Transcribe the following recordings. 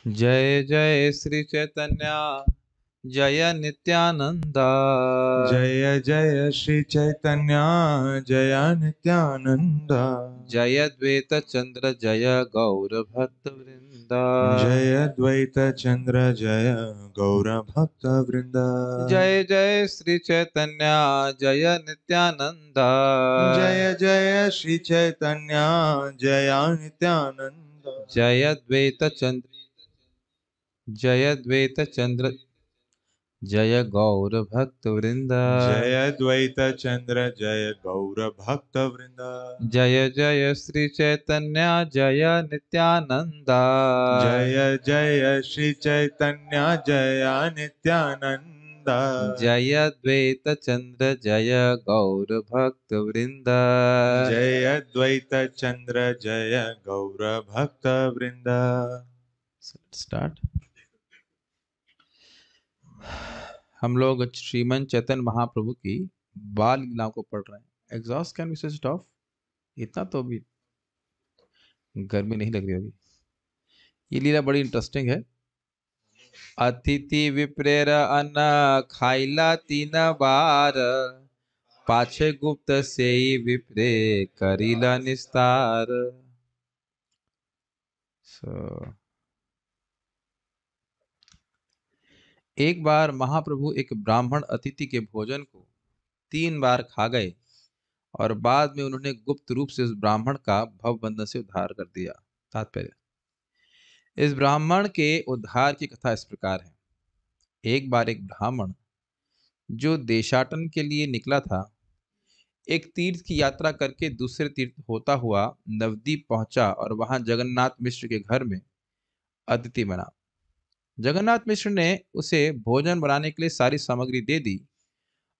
जय जय श्री चैतन्य जय नित्यानंदा। जय जय श्री चैतन्य जय नित्यानंद। जय द्वैत चंद्र जय गौर भक्त वृंदा। जय द्वैत चंद्र जय गौर भक्त वृंदा। जय जय श्री चैतन्य जय नित्यानंदा। जय जय श्री चैतन्य जय नित्यानंद। जय द्वैत चंद्र जय गौर भक्त वृंदा। जय द्वैत चंद्र जय गौर भक्त वृंदा। जय जय श्री चैतन्य जय नित्यानंदा। जय जय श्री चैतन्य जय नित्यानंद। जय द्वैत चंद्र जय गौर भक्त वृंदा। जय द्वैत चंद्र जय गौर भक्त वृंदा। स्टार्ट। हम लोग श्रीमन चैतन्य महाप्रभु की बाल लीलाओं को पढ़ रहे हैं। Exhaust can be switched off. इतना तो भी गर्मी नहीं लग रही होगी। ये लीला बड़ी इंटरेस्टिंग है। अतिथि विप्रेर अन्न खाइला 3 बार, पाछे गुप्त से विप्रे करीला निस्तार। एक बार महाप्रभु एक ब्राह्मण अतिथि के भोजन को 3 बार खा गए और बाद में उन्होंने गुप्त रूप से उस ब्राह्मण का भवबंधन से उद्धार कर दिया। तात्पर्य, इस ब्राह्मण के उद्धार की कथा इस प्रकार है। एक बार एक ब्राह्मण जो देशाटन के लिए निकला था, एक तीर्थ की यात्रा करके दूसरे तीर्थ होता हुआ नवद्वीप पहुंचा और वहां जगन्नाथ मिश्र के घर में अतिथि बना। जगन्नाथ मिश्र ने उसे भोजन बनाने के लिए सारी सामग्री दे दी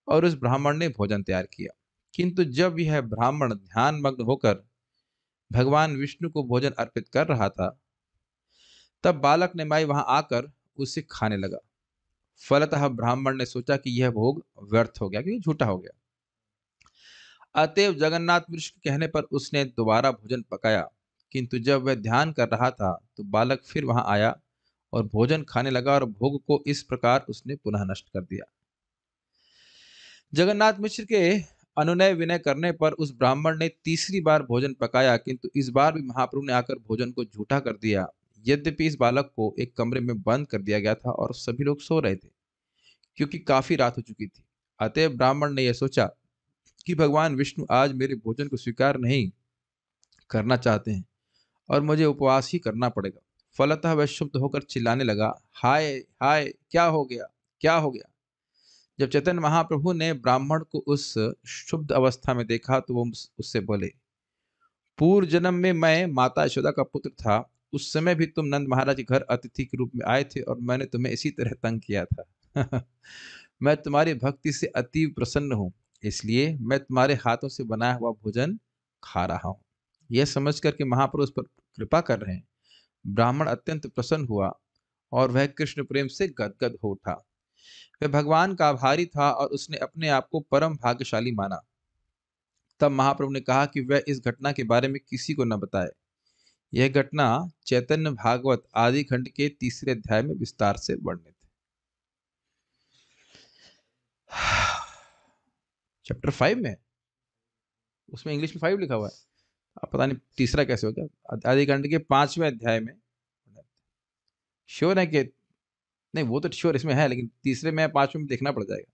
और उस ब्राह्मण ने भोजन तैयार किया। किंतु जब यह ब्राह्मण ध्यान मग्न होकर भगवान विष्णु को भोजन अर्पित कर रहा था, तब बालक निमाई वहां आकर उसे खाने लगा। फलतः ब्राह्मण ने सोचा कि यह भोग व्यर्थ हो गया, क्योंकि झूठा हो गया। अतएव जगन्नाथ मिश्र के कहने पर उसने दोबारा भोजन पकाया। किंतु जब वह ध्यान कर रहा था तो बालक फिर वहां आया और भोजन खाने लगा और भोग को इस प्रकार उसने पुनः नष्ट कर दिया। जगन्नाथ मिश्र के अनुनय विनय करने पर उस ब्राह्मण ने तीसरी बार भोजन पकाया, किंतु इस बार भी महाप्रभु ने आकर भोजन को झूठा कर दिया। यद्यपि इस बालक को एक कमरे में बंद कर दिया गया था और सभी लोग सो रहे थे, क्योंकि काफी रात हो चुकी थी। अतएव ब्राह्मण ने यह सोचा कि भगवान विष्णु आज मेरे भोजन को स्वीकार नहीं करना चाहते हैं और मुझे उपवास ही करना पड़ेगा। फलतः वह शुद्ध होकर चिल्लाने लगा, हाय हाय, क्या हो गया, क्या हो गया। जब चैतन्य महाप्रभु ने ब्राह्मण को उस शुद्ध अवस्था में देखा तो वो उससे बोले, पूर्व जन्म में मैं माता यशोदा का पुत्र था। उस समय भी तुम नंद महाराज के घर अतिथि के रूप में आए थे और मैंने तुम्हें इसी तरह तंग किया था। मैं तुम्हारी भक्ति से अति प्रसन्न हूँ, इसलिए मैं तुम्हारे हाथों से बनाया हुआ भोजन खा रहा हूँ। यह समझ कर के महाप्रभु उस पर कृपा कर रहे हैं, ब्राह्मण अत्यंत प्रसन्न हुआ और वह कृष्ण प्रेम से गदगद हो उठा। वह भगवान का आभारी था और उसने अपने आप को परम भाग्यशाली माना। तब महाप्रभु ने कहा कि वह इस घटना के बारे में किसी को न बताए। यह घटना चैतन्य भागवत आदि खंड के 3 अध्याय में विस्तार से वर्णित है। चैप्टर 5 में, उसमें इंग्लिश में 5 लिखा हुआ है, अब पता नहीं तीसरा कैसे हो गया। आदि खंड के 5वें अध्याय में। श्योर है कि नहीं, वो तो श्योर इसमें है, लेकिन तीसरे में 5वें में देखना पड़ जाएगा।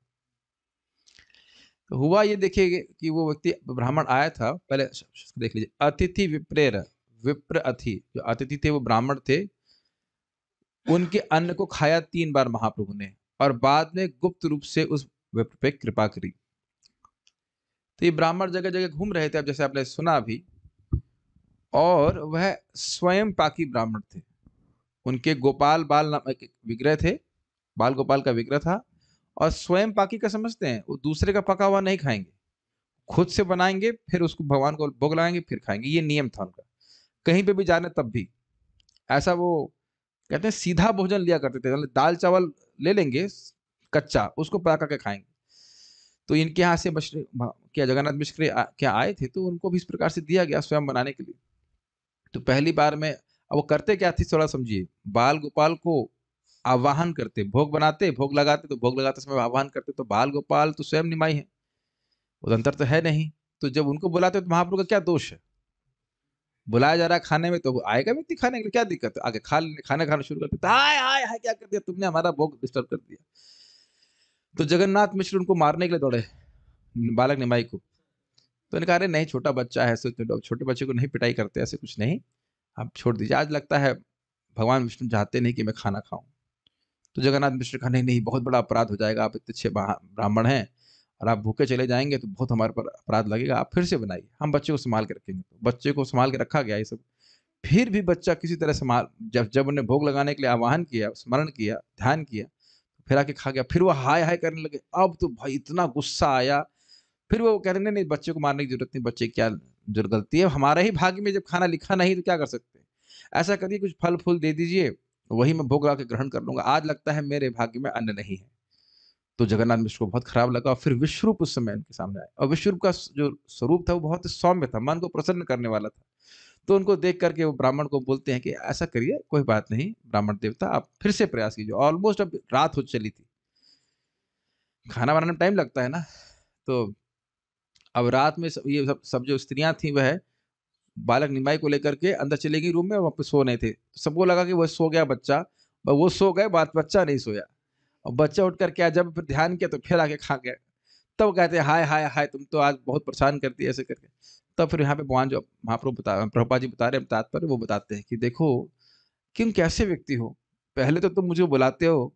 तो हुआ ये, देखिए कि वो व्यक्ति ब्राह्मण आया था। पहले देख लीजिए, अतिथि विप्रेर, विप्र अति, जो अतिथि थे वो ब्राह्मण थे। उनके अन्न को खाया 3 बार महाप्रभु ने और बाद में गुप्त रूप से उस विप्र पे कृपा करी। तो ये ब्राह्मण जगह जगह घूम रहे थे, अब जैसे आपने सुना अभी, और वह स्वयं पाकी ब्राह्मण थे। उनके गोपाल बाल नाम एक विग्रह थे, बाल गोपाल का विग्रह था। और स्वयं पाकी का समझते हैं, वो दूसरे का पका हुआ नहीं खाएंगे, खुद से बनाएंगे, फिर उसको भगवान को भोग लगाएंगे, फिर खाएंगे। ये नियम था उनका। कहीं पे भी जाने तब भी ऐसा, वो कहते हैं सीधा भोजन लिया करते थे। मतलब दाल चावल ले लेंगे कच्चा, उसको पका के खाएंगे। तो इनके यहाँ से क्या जगन्नाथ मिश्र क्या आए थे, तो उनको भी इस प्रकार से दिया गया स्वयं बनाने के लिए। तो पहली बार में अब वो करते क्या थी थोड़ा समझिए, बाल गोपाल को आवाहन करते, भोग बनाते, भोग लगाते, तो भोग लगाते समय आवाहन करते, तो बाल गोपाल तो स्वयं निमाई है, उदंतर तो है नहीं। तो जब उनको बुलाते तो महाप्रभु का क्या दोष है? बुलाया जा रहा है खाने में तो आएगा व्यक्ति खाने के लिए, क्या दिक्कत है? आगे खाना खाना शुरू करते, हाय हाय हाय क्या कर दिया तुमने, हमारा भोग डिस्टर्ब कर दिया। तो जगन्नाथ मिश्र उनको मारने के लिए दौड़े, बालक निमाई को। तो इन्होंने कहा अरे नहीं, छोटा बच्चा है, ऐसे तो छोटे बच्चे को नहीं पिटाई करते, ऐसे कुछ नहीं, आप छोड़ दीजिए, आज लगता है भगवान विष्णु चाहते नहीं कि मैं खाना खाऊं। तो जगन्नाथ मिश्र कहा नहीं नहीं, बहुत बड़ा अपराध हो जाएगा, आप इतने अच्छे ब्राह्मण हैं और आप भूखे चले जाएंगे तो बहुत हमारे पर अपराध लगेगा, आप फिर से बनाइए, हम बच्चे को संभाल के रखेंगे। तो बच्चे को संभाल के रखा गया ये सब। फिर भी बच्चा किसी तरह संभाल, जब जब उन्हें भोग लगाने के लिए आह्वान किया, स्मरण किया, ध्यान किया, फिर आके खा गया। फिर वो हाय हाय करने लगे, अब तो भाई इतना गुस्सा आया। फिर वो कह रहे नहीं नहीं, बच्चे को मारने की जरूरत नहीं, बच्चे क्या जो गलती है हमारे ही भाग्य में, जब खाना लिखा नहीं तो क्या कर सकते हैं, ऐसा करिए कुछ फल फूल दे दीजिए, वही मैं भोग लगा के ग्रहण कर लूंगा, आज लगता है मेरे भाग्य में अन्न नहीं है। तो जगन्नाथ मिश्र को बहुत खराब लगा और फिर विश्वरूप उस समय उनके सामने आए, और विश्वरूप का जो स्वरूप था वो बहुत ही सौम्य था, मन को प्रसन्न करने वाला था। तो उनको देख करके वो ब्राह्मण को बोलते हैं कि ऐसा करिए, कोई बात नहीं ब्राह्मण देवता, आप फिर से प्रयास कीजिए। ऑलमोस्ट अब रात हो चली थी, खाना बनाने में टाइम लगता है ना, तो अब रात में ये सब जो स्त्रियां थी वह बालक निमाई को लेकर के अंदर चले गई रूम में, वहां पे सो नहीं थे, सबको लगा कि वह सो गया बच्चा, पर वो सो गए, बात बच्चा नहीं सोया। और बच्चा उठ कर क्या, जब फिर ध्यान किया तो फिर आके खा गया। तब कहते हैं हाय हाय हाय, तुम तो आज बहुत परेशान करती है ऐसे करके। तब फिर यहाँ पे भगवान जो महाप्रभु प्रभुपाद जी बता रहे हैं तात्पर्य, वो बताते हैं कि देखो तुम कैसे व्यक्ति हो, पहले तो तुम मुझे बुलाते हो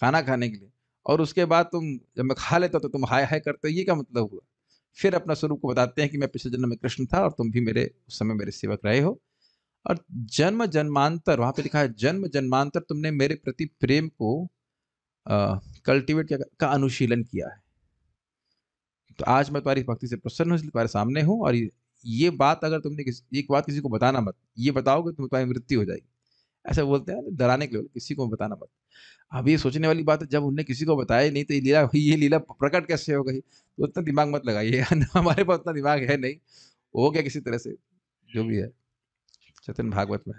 खाना खाने के लिए, और उसके बाद तुम जब मैं खा लेता तो तुम हाय हाय करते हो, ये क्या मतलब हुआ? फिर अपना स्वरूप को बताते हैं कि मैं पिछले जन्म में कृष्ण था और तुम भी मेरे उस समय मेरे सेवक रहे हो, और जन्म जन्मांतर, वहां पे लिखा है जन्म जन्मांतर तुमने मेरे प्रति प्रेम को कल्टीवेट का अनुशीलन किया है। तो आज मैं तुम्हारी भक्ति से प्रसन्न हूँ, इसलिए तुम्हारे सामने हूँ, और ये बात अगर तुमने एक बात किसी को बताना मत, ये बताओगे तो तुम्हारी मृत्यु हो जाएगी। ऐसा बोलते हैं डराने के लिए, किसी को बताना मत। अब ये सोचने वाली बात है, जब उनने किसी को बताया नहीं तो ये लीला प्रकट कैसे हो गई? तो उतना दिमाग मत लगाइए हमारे पास उतना दिमाग है नहीं, हो गया किसी तरह से, जो भी है चैतन्य भागवत में।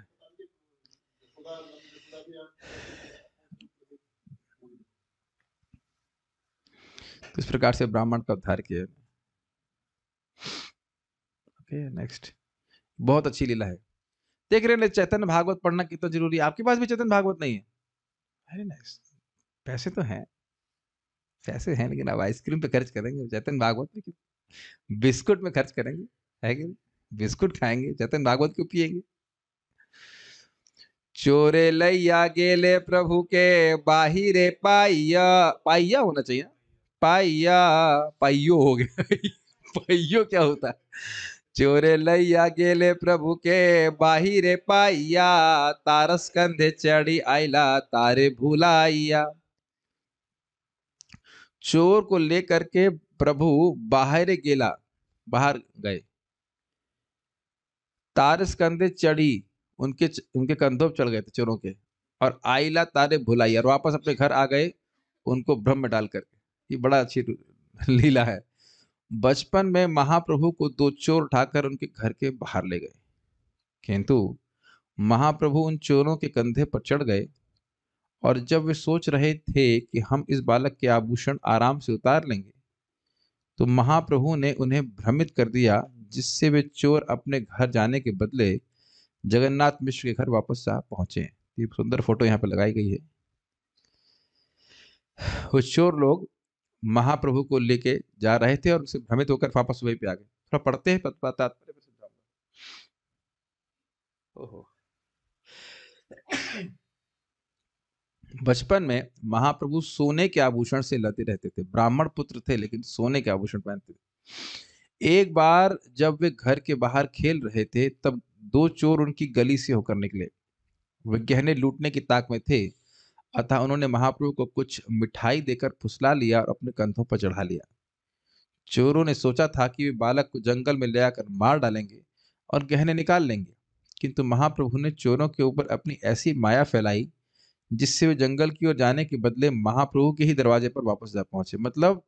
तो इस प्रकार से ब्राह्मण का उद्धार किया। ओके नेक्स्ट, बहुत अच्छी लीला है। देख रहे हैं चैतन्य भागवत पढ़ना कितना जरूरी है। आपके पास भी चैतन्य भागवत नहीं है? वेरी नाइस, पैसे तो हैं, पैसे हैं, लेकिन अब आइसक्रीम पे खर्च करेंगे, चैतन्य भागवत में बिस्कुट में खर्च करेंगे, है कि नहीं? बिस्कुट खाएंगे, चैतन्य भागवत क्यों पिएंगे? चोरे लैया गेले प्रभु के बाहिरे पाइया, पाइया होना चाहिए ना? पाइया, पाइयो हो गया पाइयो क्या होता है? चोरे लैया गेले प्रभु के बाहिरे पाइया, तारस कंधे चढ़ी आइला तारे भुलाइया। चोर को लेकर के प्रभु बाहर गेला, बाहर गए, तारस कंधे चढ़ी, उनके उनके कंधों पर चढ़ गए थे चोरों के, और आइला तारे भुलाई, और वापस अपने घर आ गए उनको भ्रम में डाल करके। ये बड़ा अच्छी लीला है। बचपन में महाप्रभु को दो चोर उठाकर उनके घर के बाहर ले गए, किंतु महाप्रभु उन चोरों के कंधे पर चढ़ गए, और जब वे सोच रहे थे कि हम इस बालक के आभूषण आराम से उतार लेंगे, तो महाप्रभु ने उन्हें भ्रमित कर दिया, जिससे वे चोर अपने घर जाने के बदले जगन्नाथ मिश्र के घर वापस जा पहुंचे। ये सुंदर फोटो यहाँ पे लगाई गई है। वो चोर लोग महाप्रभु को लेके जा रहे थे और उनसे भ्रमित होकर वापस वहीं पे आ गए। थोड़ा पढ़ते हैं तात्पर्य में समझाऊंगा। ओहो, बचपन में महाप्रभु सोने के आभूषण से लदे रहते थे, ब्राह्मण पुत्र थे लेकिन सोने के आभूषण पहनते थे। एक बार जब वे घर के बाहर खेल रहे थे, तब दो चोर उनकी गली से होकर निकले। वे गहने लूटने की ताक में थे, अतः उन्होंने महाप्रभु को कुछ मिठाई देकर फुसला लिया और अपने कंधों पर चढ़ा लिया। चोरों ने सोचा था कि वे बालक को जंगल में ले आकर मार डालेंगे और गहने निकाल लेंगे, किंतु महाप्रभु ने चोरों के ऊपर अपनी ऐसी माया फैलाई, जिससे वे जंगल की ओर जाने के बदले महाप्रभु के ही दरवाजे पर वापस जा पहुंचे। मतलब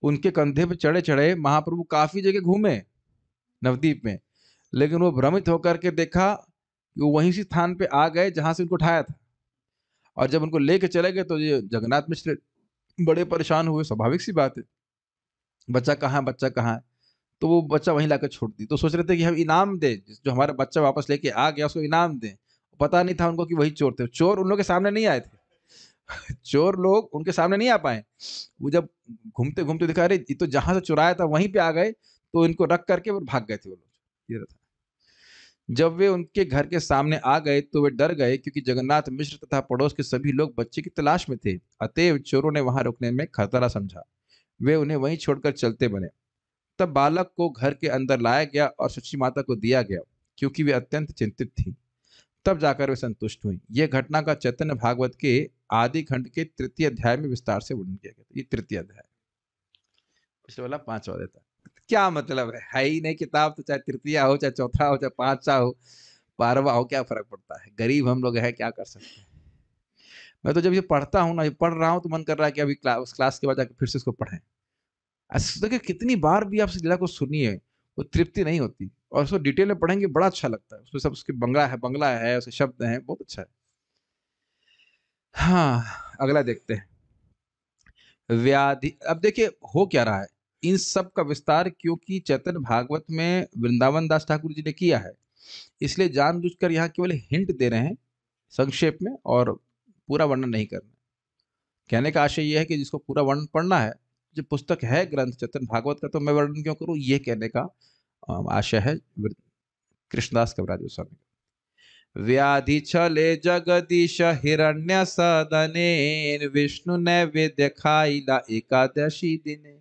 उनके कंधे पर चढ़े चढ़े महाप्रभु काफी जगह घूमे नवद्वीप में, लेकिन वो भ्रमित होकर के देखा कि वो वहीं से स्थान पे आ गए जहाँ से उनको उठाया था। और जब उनको लेके चले गए तो ये जगन्नाथ मिश्र बड़े परेशान हुए, स्वाभाविक सी बात है। बच्चा कहाँ है, बच्चा कहाँ है? तो वो बच्चा वहीं लाकर छोड़ दी। तो सोच रहे थे कि हम इनाम दें, जो हमारा बच्चा वापस लेके आ गया उसको इनाम दें। पता नहीं था उनको कि वही चोर थे। चोर उन लोग के सामने नहीं आए थे। चोर लोग उनके सामने नहीं आ पाए। वो जब घूमते घूमते दिखा रहे ये तो जहां से चुराया था वहीं पे आ गए, तो इनको रख करके वो भाग गए थे वो लोग। ये था। जब वे उनके घर के सामने आ गए तो वे डर गए, क्योंकि जगन्नाथ मिश्र तथा पड़ोस के सभी लोग बच्चे की तलाश में थे। अतएव चोरों ने वहां रुकने में खतरा समझा। वे उन्हें वहीं छोड़कर चलते बने। तब बालक को घर के अंदर लाया गया और शची माता को दिया गया, क्योंकि वे अत्यंत चिंतित थी। तब जाकर वे संतुष्ट हुई। यह घटना का चैतन्य भागवत के आदि खंड के तृतीय अध्याय में विस्तार से वर्णन किया गया था। ये तृतीय अध्याय, पिछले वाला पांचवा देता। क्या मतलब है ही नहीं किताब, तो चाहे तृतीय हो, चाहे चौथा हो, चाहे पांचवा हो, बारहवा हो, क्या फर्क पड़ता है? गरीब हम लोग हैं, क्या कर सकते हैं। मैं तो जब ये पढ़ता हूँ ना, ये पढ़ रहा हूँ, तो मन कर रहा है कि अभी उस क्लास के बाद जाकर फिर से इसको पढ़ें। ऐसा देखिए कितनी बार भी आप इस लीला को सुनिए, वो तृप्ति नहीं होती। और उसको डिटेल में पढ़ेंगे, बड़ा अच्छा लगता है। उसमें सब उसके बंगला है, उसके शब्द हैं, बहुत अच्छा है। हाँ, अगला देखते हैं। व्याधि। अब देखिए हो क्या रहा है इन सब का विस्तार, क्योंकि चैतन्य भागवत में वृंदावन दास ठाकुर जी ने किया है, इसलिए जानबूझकर यहाँ केवल हिंट दे रहे हैं संक्षेप में, और पूरा वर्णन नहीं करना। कहने का आशय यह है कि जिसको पूरा वर्णन पढ़ना है, जो पुस्तक है ग्रंथ चैतन्य भागवत का, तो मैं वर्णन क्यों करूं, ये कहने का आशय है कृष्णदास कविराज गोस्वामी का। व्याधि छले जगदीश हिरण्य सदने, विष्णु नैवेद्य खाइला एकादशी दिने।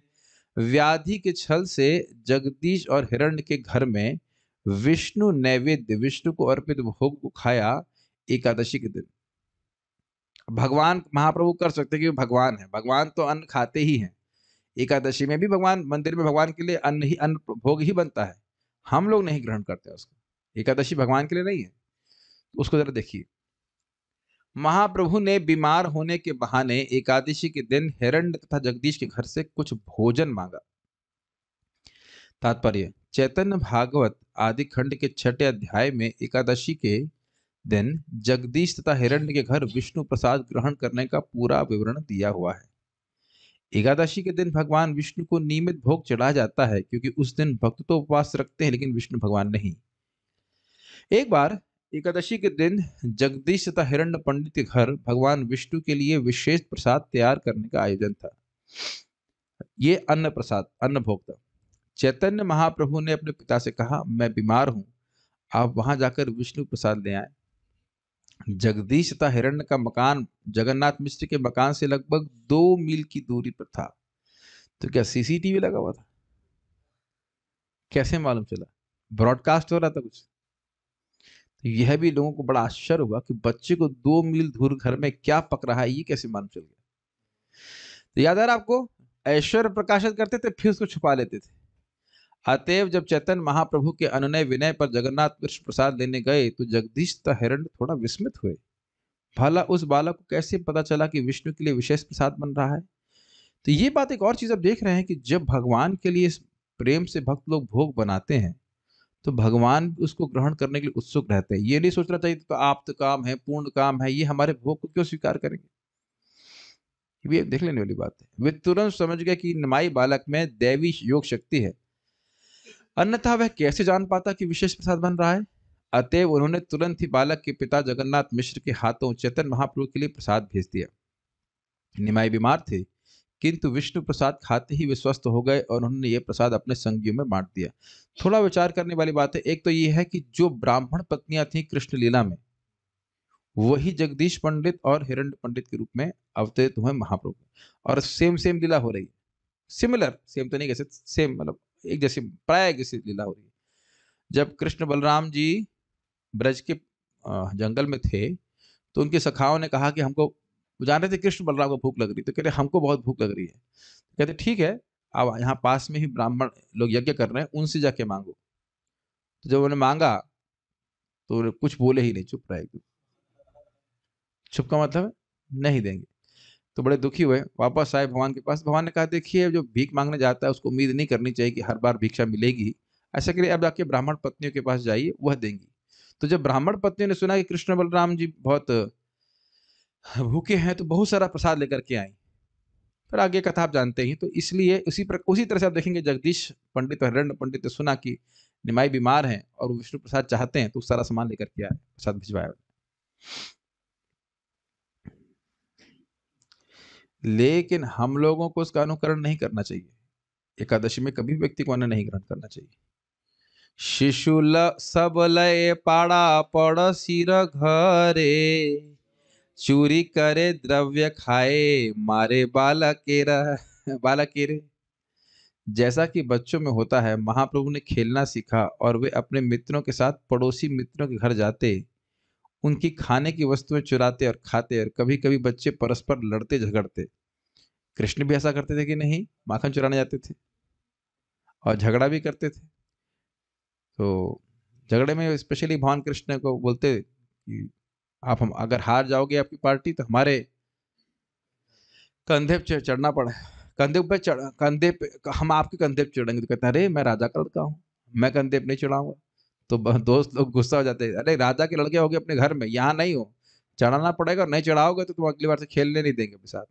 व्याधि के छल से जगदीश और हिरण्य के घर में विष्णु नैवेद्य, विष्णु को अर्पित भोग को खाया एकादशी के दिन। भगवान महाप्रभु कर सकते कि भगवान है, भगवान तो अन्न खाते ही हैं। एकादशी में भी भगवान मंदिर में भगवान के लिए अन्न भोग ही बनता है। हम लोग नहीं ग्रहण करते उसको। एकादशी भगवान के लिए नहीं है। उसको जरा देखिए। महाप्रभु ने बीमार होने के बहाने एकादशी के दिन हिरण्य तथा जगदीश के घर से कुछ भोजन मांगा। तात्पर्य, चैतन्य भागवत आदि खंड के छठे अध्याय में एकादशी के दिन जगदीश तथा हिरण्य के घर विष्णु प्रसाद ग्रहण करने का पूरा विवरण दिया हुआ है। एकादशी के दिन भगवान विष्णु को नियमित भोग चढ़ाया जाता है, क्योंकि उस दिन भक्त तो उपवास रखते हैं, लेकिन विष्णु भगवान नहीं। एक बार एकादशी के दिन जगदीश तथा हिरण्य पंडित के घर भगवान विष्णु के लिए विशेष प्रसाद तैयार करने का आयोजन था। ये अन्न प्रसाद, अन्न भोग था। चैतन्य महाप्रभु ने अपने पिता से कहा, मैं बीमार हूं, आप वहां जाकर विष्णु प्रसाद ले आए। जगदीश तथा हिरण्य का मकान जगन्नाथ मिश्र के मकान से लगभग 2 मील की दूरी पर था। तो क्या सीसीटीवी लगा हुआ था? कैसे मालूम चला? ब्रॉडकास्ट हो रहा था कुछ? तो यह भी लोगों को बड़ा आश्चर्य हुआ कि बच्चे को 2 मील दूर घर में क्या पक रहा है, ये कैसे मालूम चल गया। तो याद आ रहा आपको, ऐश्वर्य प्रकाशित करते थे, फिर उसको छुपा लेते थे। अतएव जब चैतन्य महाप्रभु के अनुनय विनय पर जगन्नाथ मिश्र प्रसाद लेने गए, तो जगदीश तथा हिरण्य थोड़ा विस्मित हुए। भला उस बालक को कैसे पता चला कि विष्णु के लिए विशेष प्रसाद बन रहा है? तो ये बात, एक और चीज आप देख रहे हैं कि जब भगवान के लिए प्रेम से भक्त लोग भोग बनाते हैं, तो भगवान उसको ग्रहण करने के लिए उत्सुक रहते हैं। ये नहीं सोचना चाहिए तो आप तो काम है, पूर्ण काम है, ये हमारे भोग को क्यों स्वीकार करेंगे। ये देख लेने वाली बात है। वे तुरंत समझ गए कि निमाई बालक में दैवी योग शक्ति है, अन्यथा वह कैसे जान पाता कि विशेष प्रसाद बन रहा है। अतएव उन्होंने तुरंत ही बालक के पिता जगन्नाथ मिश्र के हाथों चैतन्य महाप्रभु के लिए प्रसाद भेज दिया। निमाई बीमार थे, किंतु विष्णु प्रसाद खाते ही वे स्वस्थ हो गए और उन्होंने ये प्रसाद अपने संगियों में बांट दिया। थोड़ा विचार करने वाली बात है। एक तो ये है कि जो ब्राह्मण पत्नियां थी कृष्ण लीला में, वही जगदीश पंडित और हिरण्य पंडित के रूप में अवतरित हुए महाप्रभु, और सेम सेम लीला हो रही है। सिमिलर, सेम तो नहीं कह सकते, सेम मतलब एक जैसी, प्राय एक जैसी लीला हो रही है। जब कृष्ण बलराम जी ब्रज के जंगल में थे, तो उनके सखाओं ने कहा कि हमको, वो जान रहे थे कृष्ण बलराम को भूख लग रही, तो कहते हमको बहुत भूख लग रही है। कहते ठीक है, अब यहाँ पास में ही ब्राह्मण लोग यज्ञ कर रहे हैं, उनसे जाके मांगो। तो जब उन्होंने मांगा तो कुछ बोले ही नहीं, चुप रहे एकदम। चुप का मतलब है नहीं देंगे। तो बड़े दुखी हुए, वापस आए भगवान के पास। भगवान ने कहा, देखिए जो भीख मांगने जाता है उसको उम्मीद नहीं करनी चाहिए कि हर बार भिक्षा मिलेगी। ऐसा करिए, अब जाके ब्राह्मण पत्नियों के पास जाइए, वह देंगी। तो जब ब्राह्मण पत्नी ने सुना कि कृष्ण बलराम जी बहुत भूखे हैं, तो बहुत सारा प्रसाद लेकर के आई। फिर आगे कथा आप जानते ही, तो इसलिए उसी तरह से आप देखेंगे, जगदीश पंडित और हिरण्य पंडित ने सुना कि निमाई बीमार हैं और वो विष्णु प्रसाद चाहते हैं, तो सारा सामान लेकर के आए, प्रसाद भिजवाया। लेकिन हम लोगों को उसका अनुकरण नहीं करना चाहिए। एकादशी में कभी व्यक्ति को अन्न नहीं ग्रहण करना चाहिए। शिशुल सब लय पाड़ा पड़ोसी घरे, चूरी करे द्रव्य खाए मारे बालकेरे। जैसा कि बच्चों में होता है, महाप्रभु ने खेलना सीखा और वे अपने मित्रों के साथ पड़ोसी मित्रों के घर जाते, उनकी खाने की वस्तुएं चुराते और खाते, और कभी कभी बच्चे परस्पर लड़ते झगड़ते। कृष्ण भी ऐसा करते थे कि नहीं, माखन चुराने जाते थे और झगड़ा भी करते थे। तो झगड़े में स्पेशली भगवान कृष्ण को बोलते कि आप हम अगर हार जाओगे आपकी पार्टी, तो हमारे कंधे पे चढ़ना पड़ा, कंधे पे हम आपके कंधे पे चढ़ेंगे। तो कहता है, अरे मैं राजा का लड़का हूँ, मैं कंधे पे नहीं चढ़ाऊंगा। तो दोस्त लोग गुस्सा हो जाते हैं, अरे राजा के लड़के होगे अपने घर में, यहाँ नहीं हो, चढ़ाना पड़ेगा, और नहीं चढ़ाओगे तो तुम अगली बार से खेलने नहीं देंगे अपने साथ।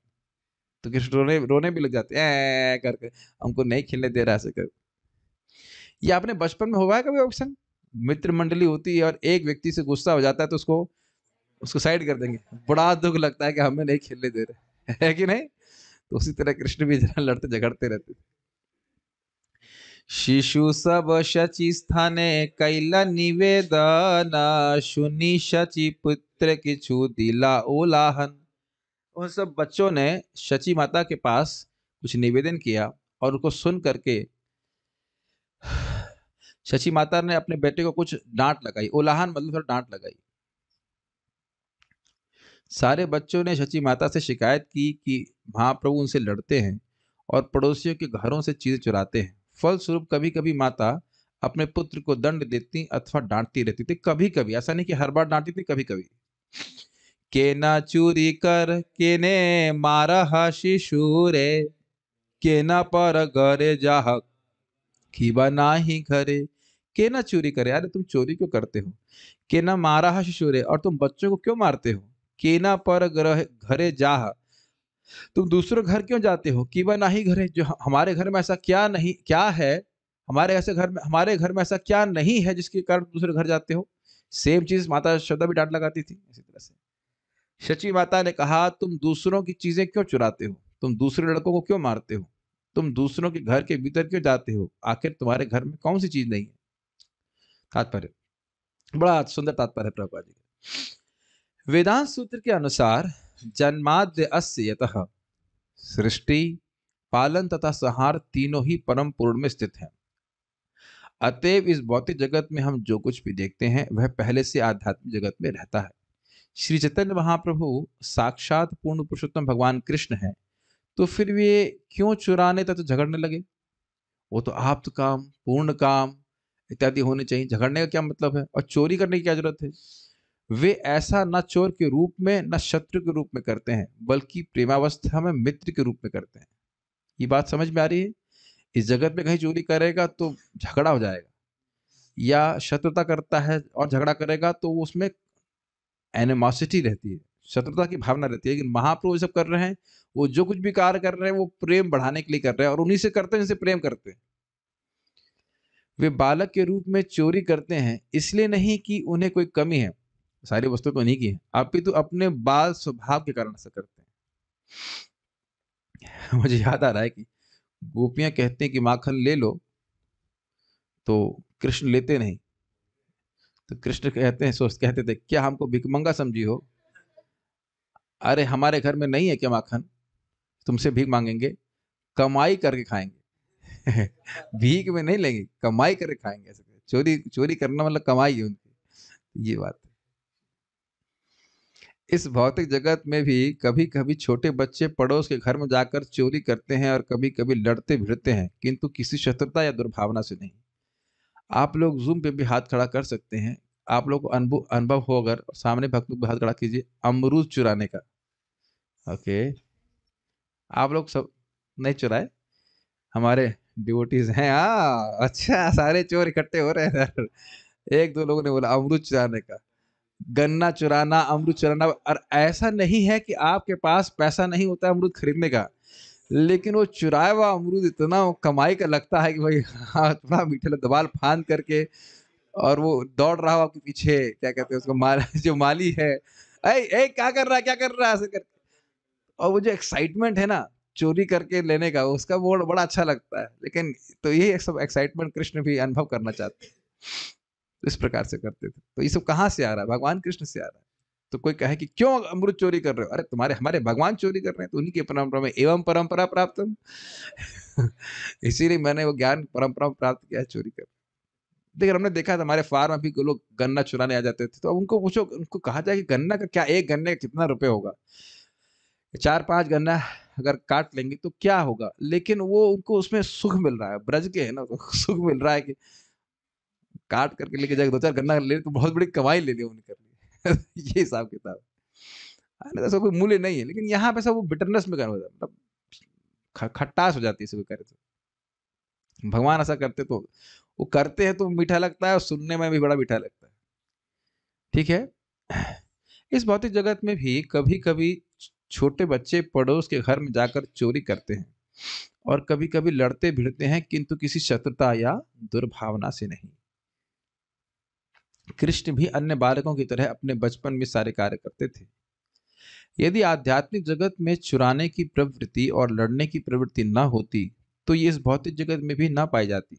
तो कृष्ण रोने रोने भी लग जाते हैं, करके हमको नहीं खेलने दे रहा ऐसे कर। ये आपने बचपन में हुआ है कभी ऑप्शन? मित्र मंडली होती है और एक व्यक्ति से गुस्सा हो जाता है, तो उसको उसको साइड कर देंगे, बड़ा दुख लगता है कि हमें नहीं खेलने दे रहे, है कि नहीं? तो उसी तरह कृष्ण भी लड़ते झगड़ते रहते थे। शिशु सब शची स्थाने कैला निवेदन, सुनी शची पुत्र किछु दिला उलाहन। उन सब बच्चों ने शची माता के पास कुछ निवेदन किया, और उसको सुन करके शची माता ने अपने बेटे को कुछ डांट लगाई। उलाहन मतलब थोड़ा डांट लगाई। सारे बच्चों ने शची माता से शिकायत की कि महाप्रभु उनसे लड़ते हैं और पड़ोसियों के घरों से चीजें चुराते हैं। फलस्वरूप कभी कभी माता अपने पुत्र को दंड देती अथवा डांटती रहती थी। कभी कभी, ऐसा नहीं कि हर बार डांटती थी, कभी कभी। के ना चोरी कर के ने मारा शिशु रे, के ना पर घरे जाह खीबा ना ही घरे। के ना चोरी करे, अरे तुम चोरी क्यों करते हो? के ना मारा शिशु रे, और तुम बच्चों को क्यों मारते हो? केना पर घरे जाह, तुम दूसरों घर क्यों जाते हो? कि वह नाही घरे, जो हमारे घर में ऐसा क्या नहीं, क्या है हमारे घर में ऐसा क्या नहीं है जिसके कारण दूसरे घर जाते हो? सेम चीज माता यशोदा भी डांट लगाती थी इसी तरह से। शची माता ने कहा, तुम दूसरों की चीजें क्यों चुराते हो? तुम दूसरे लड़कों को क्यों मारते हो? तुम दूसरों के घर के भीतर क्यों जाते हो? आखिर तुम्हारे घर में कौन सी चीज नहीं है? तात्पर्य, बड़ा सुंदर तात्पर्य है प्रभुपाद जी का। वेदांत सूत्र के अनुसार जन्माद्य अस्य यतः, सृष्टि, पालन तथा संहार तीनों ही परम पूर्ण में स्थित हैं। अतएव इस भौतिक जगत में हम जो कुछ भी देखते हैं वह पहले से आध्यात्मिक जगत में रहता है। श्री चैतन्य महाप्रभु साक्षात पूर्ण पुरुषोत्तम भगवान कृष्ण है, तो फिर वे क्यों चुराने तथा झगड़ने लगे? वो तो आप्त काम, पूर्ण काम इत्यादि होने चाहिए, झगड़ने का क्या मतलब है? और चोरी करने की क्या जरूरत है? वे ऐसा न चोर के रूप में न शत्रु के रूप में करते हैं, बल्कि प्रेमावस्था में मित्र के रूप में करते हैं। ये बात समझ में आ रही है? इस जगत में कहीं चोरी करेगा तो झगड़ा हो जाएगा, या शत्रुता करता है और झगड़ा करेगा तो उसमें एनिमोसिटी रहती है, शत्रुता की भावना रहती है। लेकिन महाप्रभु ये सब कर रहे हैं, वो जो कुछ भी कार्य कर रहे हैं वो प्रेम बढ़ाने के लिए कर रहे हैं, और उन्हीं से करते हैं जिनसे प्रेम करते हैं। वे बालक के रूप में चोरी करते हैं, इसलिए नहीं कि उन्हें कोई कमी है, सारी वस्तु तो नहीं की है, अपितु अपने बाल स्वभाव के कारण ऐसा करते हैं। मुझे याद आ रहा है कि गोपियां कहते हैं कि माखन ले लो, तो कृष्ण लेते नहीं। तो कृष्ण कहते थे, क्या हमको भिखमंगा समझी हो? अरे हमारे घर में नहीं है क्या माखन, तुमसे भीख मांगेंगे? कमाई करके खाएंगे। भीख में नहीं लेंगे, कमाई करके खाएंगे। ऐसे चोरी चोरी करना मतलब कमाई है उनकी, ये बात है। इस भौतिक जगत में भी कभी कभी छोटे बच्चे पड़ोस के घर में जाकर चोरी करते हैं और कभी कभी लड़ते भिड़ते हैं, किंतु किसी शत्रुता या दुर्भावना से नहीं। आप लोग जूम पे भी हाथ खड़ा कर सकते हैं। आप लोग को अनुभव अनुभव हो, अगर सामने भक्त लोग भी हाथ खड़ा कीजिए, अमरूद चुराने का। ओके, आप लोग सब नहीं चुराए? हमारे डिवोटीज हैं, अच्छा सारे चोर इकट्ठे हो रहे हैं। एक दो लोगों ने बोला अमरूद चुराने का, गन्ना चुराना, अमरूद चुराना। और ऐसा नहीं है कि आपके पास पैसा नहीं होता अमरूद खरीदने का, लेकिन वो चुराया हुआ अमरूद इतना कमाई का लगता है कि भाई हाँ, थोड़ा मीठे दबाल फांद करके, और वो दौड़ रहा हो आपके पीछे, क्या कहते हैं उसको, माल जो माली है, ए ए क्या कर रहा है, क्या कर रहा है, ऐसे करके। और वो जो एक्साइटमेंट है ना चोरी करके लेने का, उसका वो बड़ा अच्छा लगता है। लेकिन तो ये सब एक्साइटमेंट कृष्ण भी अनुभव करना चाहते हैं, तो इस प्रकार से करते थे। तो ये सब कहाँ से आ रहा है? भगवान कृष्ण से आ रहा है। तो कोई कहे कि क्यों अमृत चोरी कर रहे हो? अरे तुम्हारे हमारे भगवान चोरी कर रहे हैं, तो उन्हीं की परंपरा में एवं परंपरा प्राप्त इसीलिए मैंने वो ज्ञान परंपरा प्राप्त किया है चोरी कर। देखिए हमने देखा था हमारे फार्म में भी लोग गन्ना चुराने आ जाते थे, तो अब उनको पूछो, उनको कहा जाए कि गन्ना का क्या, एक गन्ने का कितना रुपए होगा? 4-5 गन्ना अगर काट लेंगे तो क्या होगा? लेकिन वो उनको उसमें सुख मिल रहा है, ब्रज के है ना, तो सुख मिल रहा है कि काट करके लेके जाके 2-4 गन्ना ले तो बहुत बड़ी कमाई ले ली उन्होंने कर ली। ये हिसाब किताब है ना, ऐसा कोई मूल्य नहीं है। लेकिन यहाँ पे सब वो बिटरनेस में कन्वर्ट, मतलब खटास हो जाती है इसे करे तो। भगवान ऐसा करते तो वो करते हैं तो मीठा लगता है, और सुनने में भी बड़ा मीठा लगता है। ठीक है। इस भौतिक जगत में भी कभी कभी छोटे बच्चे पड़ोस के घर में जाकर चोरी करते हैं, और कभी कभी लड़ते भिड़ते हैं, किंतु किसी शत्रुता या दुर्भावना से नहीं। कृष्ण भी अन्य बालकों की तरह अपने बचपन में सारे कार्य करते थे। यदि आध्यात्मिक जगत में चुराने की प्रवृत्ति और लड़ने की प्रवृत्ति न होती, तो ये इस भौतिक जगत में भी न पाई जाती।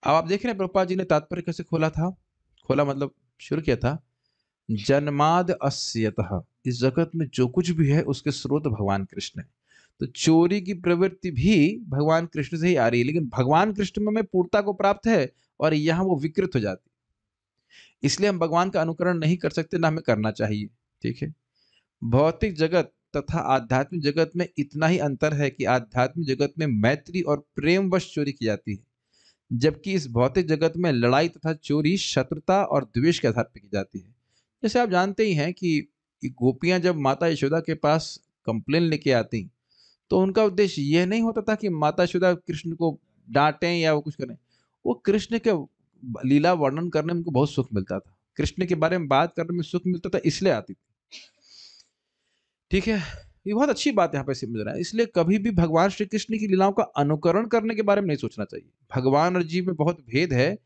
अब आप देख रहे हैं प्रभुपाद जी ने तात्पर्य कैसे खोला था, खोला मतलब शुरू किया था, जन्माद अस्यतः, इस जगत में जो कुछ भी है उसके स्रोत भगवान कृष्ण है। तो चोरी की प्रवृत्ति भी भगवान कृष्ण से ही आ रही है, लेकिन भगवान कृष्ण में पूर्णता को प्राप्त है, और यहाँ वो विकृत हो जाती है। इसलिए हम भगवान का अनुकरण नहीं कर सकते, ना हमें करना चाहिए। ठीक है। भौतिक जगत तथा आध्यात्मिक जगत में इतना ही अंतर है कि आध्यात्मिक जगत में मैत्री और प्रेम वश चोरी की जाती है, जबकि इस भौतिक जगत में लड़ाई तथा चोरी शत्रुता और द्वेष के आधार पर की जाती है। जैसे आप जानते ही हैं कि गोपियां जब माता यशोदा के पास कंप्लेन लेके आती, तो उनका उद्देश्य यह नहीं होता था कि माता यशोदा कृष्ण को डांटें या वो कुछ करें। वो कृष्ण के लीला वर्णन करने में उनको बहुत सुख मिलता था, कृष्ण के बारे में बात करने में सुख मिलता था, इसलिए आती थी। ठीक है। ये बहुत अच्छी बात यहाँ पे समझ रहा है। इसलिए कभी भी भगवान श्री कृष्ण की लीलाओं का अनुकरण करने के बारे में नहीं सोचना चाहिए। भगवान और जीव में बहुत भेद है,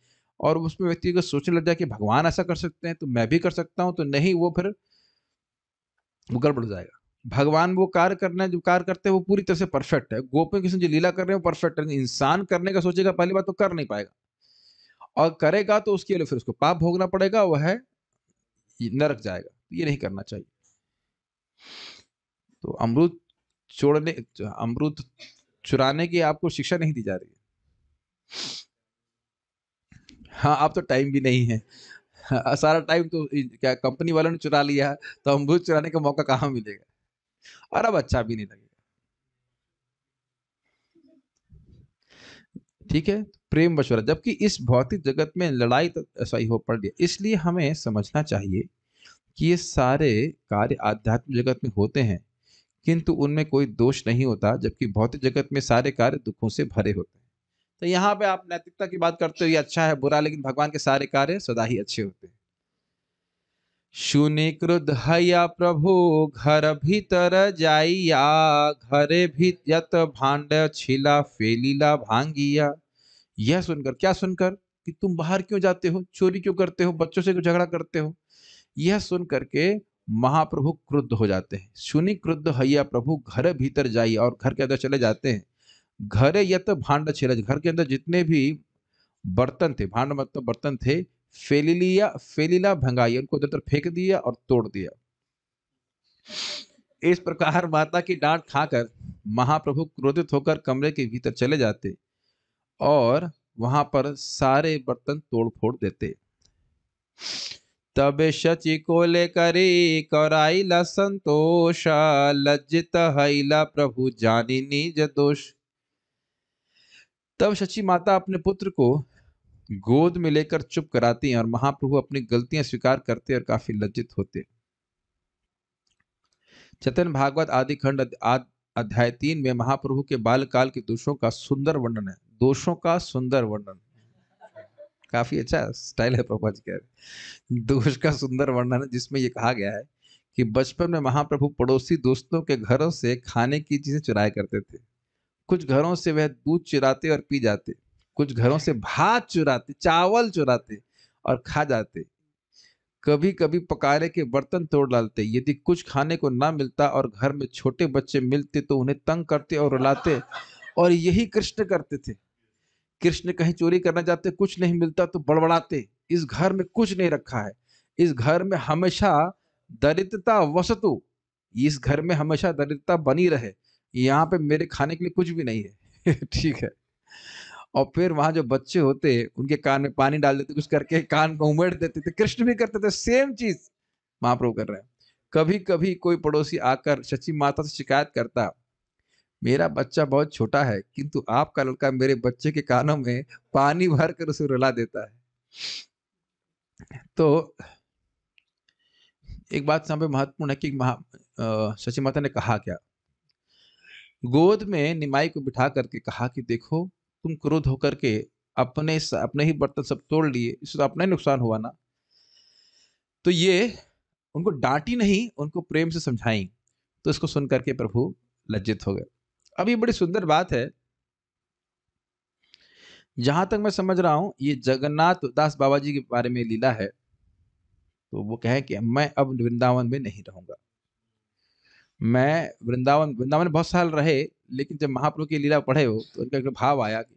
और उसमें व्यक्ति को सोचने लग जाए कि भगवान ऐसा कर सकते हैं तो मैं भी कर सकता हूं, तो नहीं, वो फिर वो गड़बड़ हो जाएगा। भगवान वो कार्य करना जो कार्य करते हैं वो पूरी तरह से परफेक्ट है। गोपियों कृष्ण जो लीला कर रहे हैं वो परफेक्ट है। इंसान करने का सोचेगा, पहली बात तो कर नहीं पाएगा, और करेगा तो उसके लिए फिर उसको पाप भोगना पड़ेगा, वह है नरक जाएगा। ये नहीं करना चाहिए। तो अमरूद चुराने की आपको शिक्षा नहीं दी जा रही है। हाँ, आप तो टाइम भी नहीं है। हाँ, सारा टाइम तो क्या कंपनी वालों ने चुरा लिया, तो अमरूद चुराने का मौका कहाँ मिलेगा? और अब अच्छा भी नहीं लगेगा। ठीक है। प्रेम मशवरा, जबकि इस भौतिक जगत में लड़ाई तो ऐसा ही हो पड़ गया। इसलिए हमें समझना चाहिए कि ये सारे कार्य आध्यात्मिक जगत में होते हैं, किंतु उनमें कोई दोष नहीं होता, जबकि भौतिक जगत में सारे कार्य दुखों से भरे होते हैं। तो यहाँ पे आप नैतिकता की बात करते हो, ये अच्छा है बुरा, लेकिन भगवान के सारे कार्य सदा ही अच्छे होते हैं। शून्य क्रुद्ध हया प्रभु घर भीतर जाइया, घरे भी यत भांड छिला फेलीला भांगिया। यह सुनकर, क्या सुनकर, कि तुम बाहर क्यों जाते हो, चोरी क्यों करते हो, बच्चों से क्यों झगड़ा करते हो, यह सुन करके महाप्रभु क्रुद्ध हो जाते हैं। सुनी क्रुद्ध हैया प्रभु घर भीतर जाइए, और घर के अंदर चले जाते हैं। घरे यत भांड छिलज, घर के अंदर जितने भी बर्तन थे, भांड मतलब बर्तन थे, फेलिला भंगाई, उनको उधर फेंक दिया और तोड़ दिया। इस प्रकार माता की डांट खाकर महाप्रभु क्रोधित होकर कमरे के भीतर चले जाते, और वहां पर सारे बर्तन तोड़ फोड़ देते। तबे शची को लेकरी कराइला संतोष, लज्जित हईला प्रभु जानी निज दोष। तब शची माता अपने पुत्र को गोद में लेकर चुप कराती हैं, और महाप्रभु अपनी गलतियां स्वीकार करते और काफी लज्जित होते। चैतन्य भागवत आदि खंड अध्याय 3 में महाप्रभु के बालकाल के दोषों का सुंदर वर्णन है। दोषों का सुंदर वर्णन। काफी अच्छा स्टाइल है प्रभुपाद जी का। दोष का सुंदर वर्णन है जिसमें ये कहा गया है कि बचपन में महाप्रभु पड़ोसी दोस्तों के घरों से खाने की चीजें चुराया करते थे। कुछ घरों से वह दूध चुराते और पी जाते, कुछ घरों से भात चुराते, चावल चुराते और खा जाते। कभी कभी पकाने के बर्तन तोड़ डालते। यदि कुछ खाने को ना मिलता और घर में छोटे बच्चे मिलते तो उन्हें तंग करते और रुलाते। और यही कृष्ण करते थे। कृष्ण कहीं चोरी करना चाहते, कुछ नहीं मिलता तो बड़बड़ाते, इस घर में कुछ नहीं रखा है, इस घर में हमेशा दरिद्रता वसतु, इस घर में हमेशा दरिद्रता बनी रहे, यहाँ पे मेरे खाने के लिए कुछ भी नहीं है। ठीक है। और फिर वहां जो बच्चे होते उनके कान में पानी डाल देते, कुछ करके कान को उमेड़ देते थे। कृष्ण भी करते थे सेम चीज, महाप्रभु कर रहे हैं। कभी कभी कोई पड़ोसी आकर सची माता से शिकायत करता, मेरा बच्चा बहुत छोटा है किंतु आपका लड़का मेरे बच्चे के कानों में पानी भर कर उसे रुला देता है। तो एक बात यहाँ पे महत्वपूर्ण है कि सची माता ने कहा क्या, गोद में निमाई को बिठा करके कहा कि देखो, तुम क्रोध होकर के अपने ही बर्तन सब तोड़ लिए, इससे तो अपना ही नुकसान हुआ ना। तो ये उनको डांटी नहीं, उनको प्रेम से समझाई। तो इसको सुन करके प्रभु लज्जित हो गए। अब ये बड़ी सुंदर बात है। जहां तक मैं समझ रहा हूं ये जगन्नाथ दास बाबा जी के बारे में लीला है। तो वो कहे कि मैं अब वृंदावन में नहीं रहूंगा। मैं वृंदावन वृंदावन में बहुत साल रहे, लेकिन जब महाप्रभु की लीला पढ़े हो तो उनका एक भाव आया कि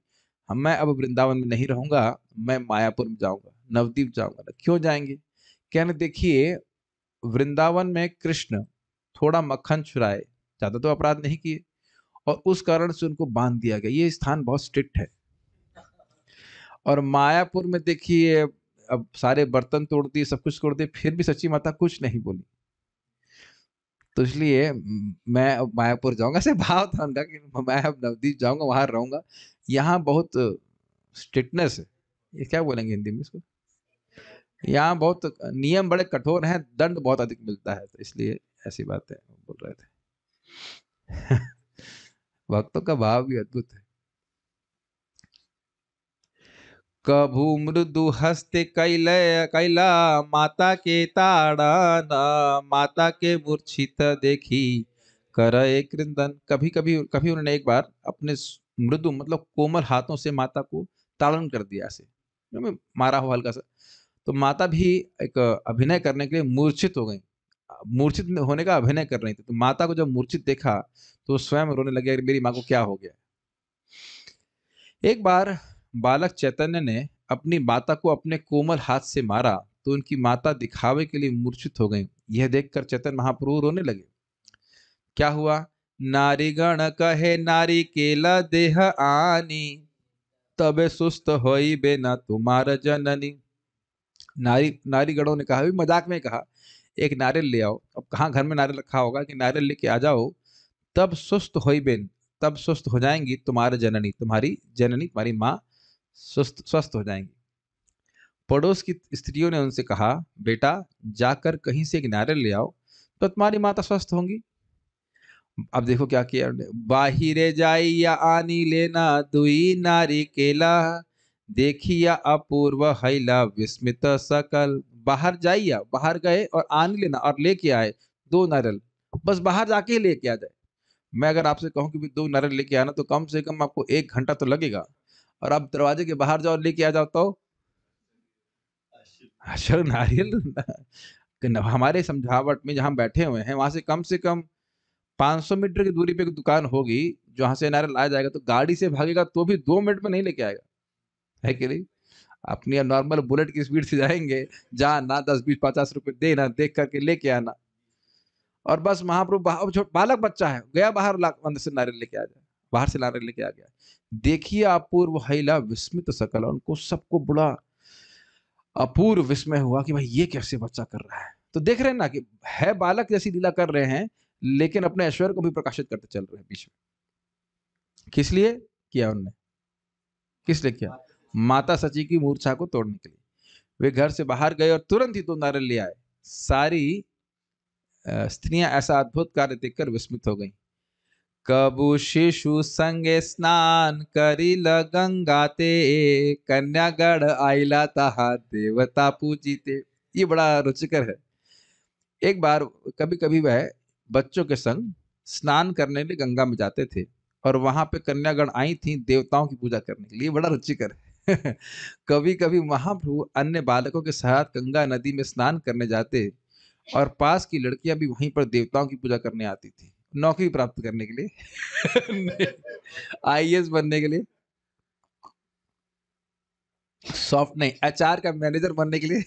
हम मैं अब वृंदावन में नहीं रहूंगा, मैं मायापुर में जाऊंगा, नवद्वीप जाऊंगा। क्यों जाएंगे? कहने देखिए, वृंदावन में कृष्ण थोड़ा मक्खन चुराए, ज्यादा तो अपराध नहीं किए, और उस कारण से उनको बांध दिया गया। ये स्थान बहुत स्ट्रिक्ट है। और मायापुर में देखिए, अब सारे बर्तन तोड़ दिए, सब कुछ तोड़ दिए, फिर भी सच्ची माता कुछ नहीं बोली। तो इसलिए मैं अब मायापुर जाऊंगा। ऐसे भाव था उनका कि मैं अब नवदीप जाऊंगा, वहां रहूंगा। यहाँ बहुत स्ट्रिक्टनेस है, ये क्या बोलेंगे हिंदी में इसको, यहाँ बहुत नियम बड़े कठोर हैं, दंड बहुत अधिक मिलता है, तो इसलिए ऐसी बातें बोल रहे थे। भक्तों का भाव भी अद्भुत है। कभू मृदु हस्ते कैलय कैला माता के ताड़न, माता के मूर्छित देखी करे कृंदन। कभी कभी कभी उन्होंने एक बार अपने मृदु मतलब कोमल हाथों से माता को ताड़न कर दिया, ऐसे मारा हो हल्का सा। तो माता भी एक अभिनय करने के लिए मूर्छित हो गई, मूर्छित होने का अभिनय कर रही थी। तो माता को जब मूर्छित देखा तो स्वयं रोने लगे, मेरी माँ को क्या हो गया। एक बार बालक चैतन्य ने अपनी माता को अपने कोमल हाथ से मारा तो उनकी माता दिखावे के लिए मूर्छित हो गई। यह देखकर चैतन्य महाप्रभु रोने लगे। क्या हुआ? नारी गण कहे नारी केला देह आनी, तबे सुस्त होई बे न तुम्हार जननी। नारी नारी गणों ने कहा, भी मजाक में कहा, एक नारियल ले आओ। अब कहाँ घर में नारियल रखा होगा कि नारियल लेके आ जाओ, तब सुस्त होई बेन, तब सुस्त हो जाएंगी तुम्हारे जननी, तुम्हारी जननी तुम्हारी माँ स्वस्थ स्वस्थ हो जाएंगी। पड़ोस की स्त्रियों ने उनसे कहा, बेटा जाकर कहीं से एक नारियल ले आओ तो तुम्हारी माता स्वस्थ होंगी। अब देखो क्या किया उन्होंने, बाहिरे जाई या आनी लेना दुई नारी केला, देखिया अपूर्व हैला विस्मित सकल। बाहर जाइया, बाहर गए और आनी लेना और लेके आए दो नारियल। बस बाहर जाके ही लेके आ जाए। मैं अगर आपसे कहूं कि भी दो नारियल लेके आना तो कम से कम आपको 1 घंटा तो लगेगा, और आप दरवाजे के बाहर जाओ लेके आ जाओ तो चलो नारियल हमारे समझावट में जहां बैठे हुए हैं वहां से कम 500 मीटर की दूरी पे एक दुकान होगी जहां से नारियल लाया जाएगा। तो गाड़ी से भागेगा तो भी 2 मिनट में नहीं लेके आएगा, है कि नहीं? अपनी नॉर्मल बुलेट की स्पीड से जाएंगे, जाना 10 20 50 रुपए देना, देख करके लेके आना। और बस महाप्रभु बालक बच्चा है, गया बाहर अंदर से नारियल लेके आ जाए, बाहर से नारियल लेके आ गया। देखिए अपूर्व हैला विस्मित सकल, उनको सबको बड़ा अपूर्व विस्मय हुआ कि भाई ये कैसे बच्चा कर रहा है। तो देख रहे हैं ना कि है बालक जैसी लीला कर रहे हैं, लेकिन अपने ऐश्वर्य को भी प्रकाशित करते चल रहे हैं बीच में। किस लिए किया उन्होंने? किस लिए किया? माता सची की मूर्छा को तोड़ने के लिए। वे घर से बाहर गए और तुरंत ही 2 नारियल ले आए। सारी स्त्रियां ऐसा अद्भुत कार्य देखकर विस्मित हो गईं। कबु शिशु संगे स्नान करिल गंगाते, कन्यागढ़ आइला तहा देवता पूजिते। ये बड़ा रुचिकर है। एक बार कभी कभी वह बच्चों के संग स्नान करने के लिए गंगा में जाते थे, और वहां पे कन्यागण आई थी देवताओं की पूजा करने के लिए। बड़ा रुचिकर है। कभी कभी महाप्रभु अन्य बालकों के साथ गंगा नदी में स्नान करने जाते, और पास की लड़कियां भी वहीं पर देवताओं की पूजा करने आती थी, नौकरी प्राप्त करने के लिए। आईएएस बनने के लिए, सॉफ्ट नहीं, एचआर का मैनेजर बनने के लिए।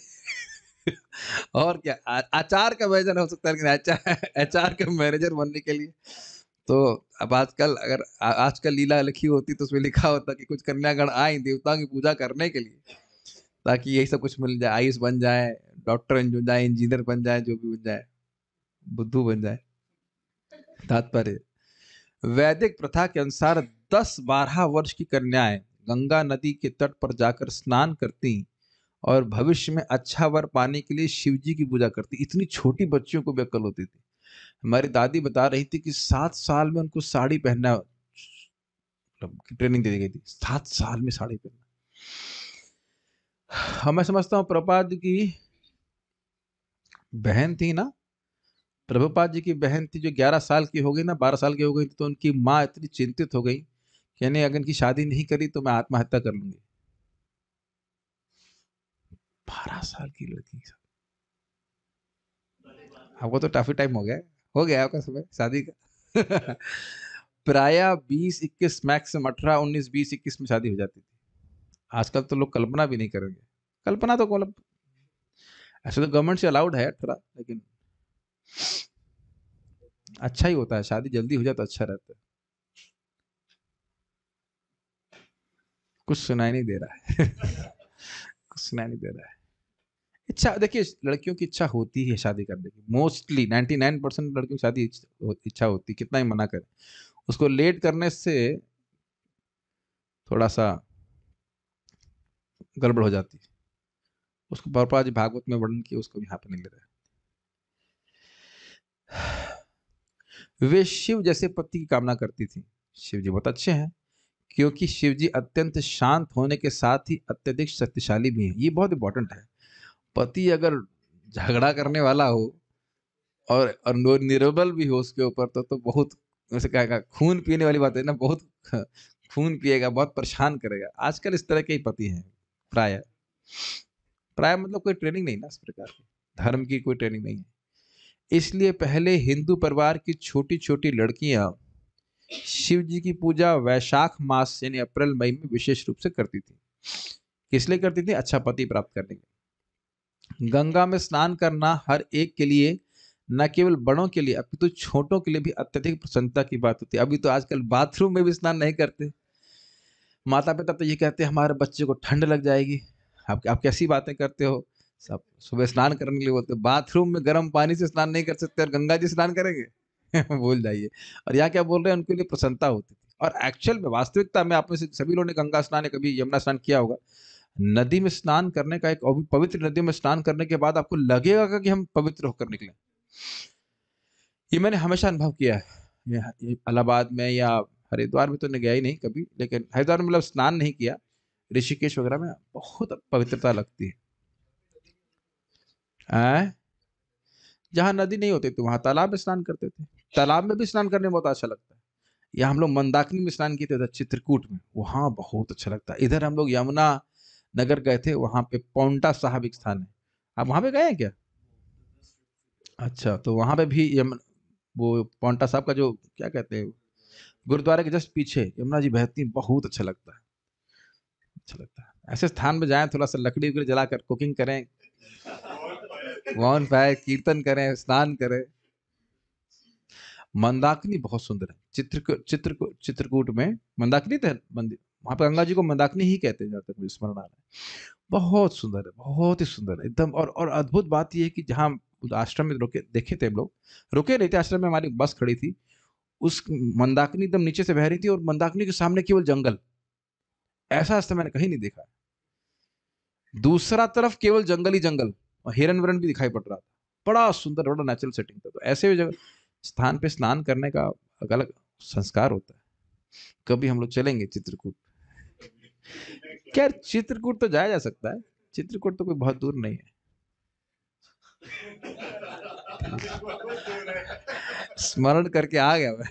और क्या, आचार का मैनेजर हो सकता है, लेकिन एचआर का मैनेजर बनने के लिए तो अब आजकल, अगर आजकल लीला लिखी होती तो उसमें लिखा होता कि कुछ कन्यागण आई देवताओं की पूजा करने के लिए, ताकि यही सब कुछ मिल जाए, आईएएस बन जाए, डॉक्टर बन जाए, इंजीनियर बन जाए, जो भी बन जाए, बुद्धू बन जाए। तात्पर्य, वैदिक प्रथा के अनुसार 10-12 वर्ष की कन्याएं गंगा नदी के तट पर जाकर स्नान करती और भविष्य में अच्छा वर पाने के लिए शिव जी की पूजा करती। इतनी छोटी बच्चियों को भी अक्ल होती थी। हमारी दादी बता रही थी कि 7 साल में उनको साड़ी पहनना, मतलब ट्रेनिंग दे दी गई थी, 7 साल में साड़ी पहनना। मैं समझता हूँ प्रभुपाद जी की बहन थी ना, प्रभुपाद जी की बहन थी जो 11 साल की हो गई ना, 12 साल की हो गई, तो उनकी माँ इतनी चिंतित हो गई कि नहीं, अगर इनकी शादी नहीं करी तो मैं आत्महत्या कर लूंगी। 12 साल की लड़की। आपको तो काफी टाइम हो गया आपका समय शादी का। प्राय 20-21, मैक्सिमम 18-19, 20-21 में शादी हो जाती थी। आजकल तो लोग कल्पना भी नहीं करेंगे। कल्पना तो मतलब, ऐसे तो गवर्नमेंट से अलाउड है थोड़ा, लेकिन अच्छा ही होता है, शादी जल्दी हो जाए तो अच्छा रहता है। कुछ सुनाई नहीं दे रहा है। कुछ सुनाई नहीं दे रहा है। इच्छा देखिए, लड़कियों की इच्छा होती है शादी करने की, मोस्टली 99% लड़कियों की शादी इच्छा होती है, कितना ही मना करें। उसको लेट करने से थोड़ा सा गड़बड़ हो जाती है। उसको प्रभुपाद जी भागवत में वर्णन किया, उसको यहाँ पे नहीं ले रहे। वे शिव जैसे पति की कामना करती थी। शिव जी बहुत अच्छे हैं, क्योंकि शिव जी अत्यंत शांत होने के साथ ही अत्यधिक शक्तिशाली भी हैं। ये बहुत इंपॉर्टेंट है। पति अगर झगड़ा करने वाला हो और निर्बल भी हो उसके ऊपर, तो बहुत, वैसे कहेगा खून पीने वाली बात है ना, बहुत खून पिएगा, बहुत परेशान करेगा। आजकल इस तरह के ही पति हैं प्राय। प्राय मतलब कोई ट्रेनिंग नहीं ना इस प्रकार की, धर्म की कोई ट्रेनिंग नहीं है। इसलिए पहले हिंदू परिवार की छोटी छोटी लड़कियां शिव जी की पूजा वैशाख मास यानी अप्रैल मई में विशेष रूप से करती थी। किस लिए करती थी? अच्छा पति प्राप्त करने के। गंगा में स्नान करना हर एक के लिए, न केवल बड़ों के लिए अपितु छोटों के लिए भी अत्यधिक प्रसन्नता की बात होती है। अभी तो आजकल बाथरूम में भी स्नान नहीं करते। माता पिता तो ये कहते हैं हमारे बच्चे को ठंड लग जाएगी। आप कैसी बातें करते हो? सब सुबह स्नान करने के लिए बोलते, बाथरूम में गर्म पानी से स्नान नहीं कर सकते और गंगा जी स्नान करेंगे? भूल जाइए। और यहाँ क्या बोल रहे हैं, उनके लिए प्रसन्नता होती थी। और एक्चुअल में, वास्तविकता में, आप में से सभी लोगों ने गंगा स्नान या कभी यमुना स्नान किया होगा। नदी में स्नान करने का एक, पवित्र नदी में स्नान करने के बाद आपको लगेगा कि हम पवित्र होकर निकले। ये मैंने हमेशा अनुभव किया है। ये इलाहाबाद में या हरिद्वार में तो मैं गया ही नहीं कभी, लेकिन हरिद्वार में मतलब स्नान नहीं किया, ऋषिकेश वगैरह में बहुत पवित्रता लगती है। जहाँ नदी नहीं होती तो वहां तालाब में स्नान करते थे। तालाब में भी स्नान करने में बहुत अच्छा लगता है। या हम लोग मंदाकिनी में स्नान किए थे उधर चित्रकूट में, वहां बहुत अच्छा लगता है। इधर हम लोग यमुना नगर गए थे, वहां पे पौंटा साहब एक स्थान है। आप वहां पे गए हैं क्या? अच्छा, तो वहां पे भी वो पौंटा साहब का जो क्या कहते हैं, गुरुद्वारे के जस्ट पीछे यमुना जी बहती हैं, बहुत अच्छा लगता है। अच्छा लगता है ऐसे स्थान में जाएं, थोड़ा सा लकड़ी वकड़ी जलाकर कुकिंग करें, वन फायर कीर्तन करें, स्नान करें। मंदाकिनी बहुत सुंदर है। चित्रकूट में मंदाकिनी तो है मंदिर, वहां पर गंगा जी को मंदाकिनी ही कहते हैं, जहाँ तक मुझे स्मरण आ रहा है। बहुत सुंदर है, बहुत ही सुंदर है एकदम। और अद्भुत बात यह है कि जहाँ उस आश्रम में रुके, देखे थे हम लोग, रुके नहीं थे आश्रम में, हमारी बस खड़ी थी, उस मंदाकिनी एकदम नीचे से बह रही थी, और मंदाकिनी के सामने केवल जंगल। ऐसा रास्ता मैंने कहीं नहीं देखा। दूसरा तरफ केवल जंगल ही जंगल, और हिरन विरन भी दिखाई पड़ रहा था। बड़ा सुंदर, बड़ा नेचुरल सेटिंग था। तो ऐसे जगह स्थान पे स्नान करने का अलग संस्कार होता है। कभी हम लोग चलेंगे चित्रकूट। क्या चित्रकूट तो जाया जा सकता है, चित्रकूट तो कोई बहुत दूर नहीं है। स्मरण करके आ गया मैं।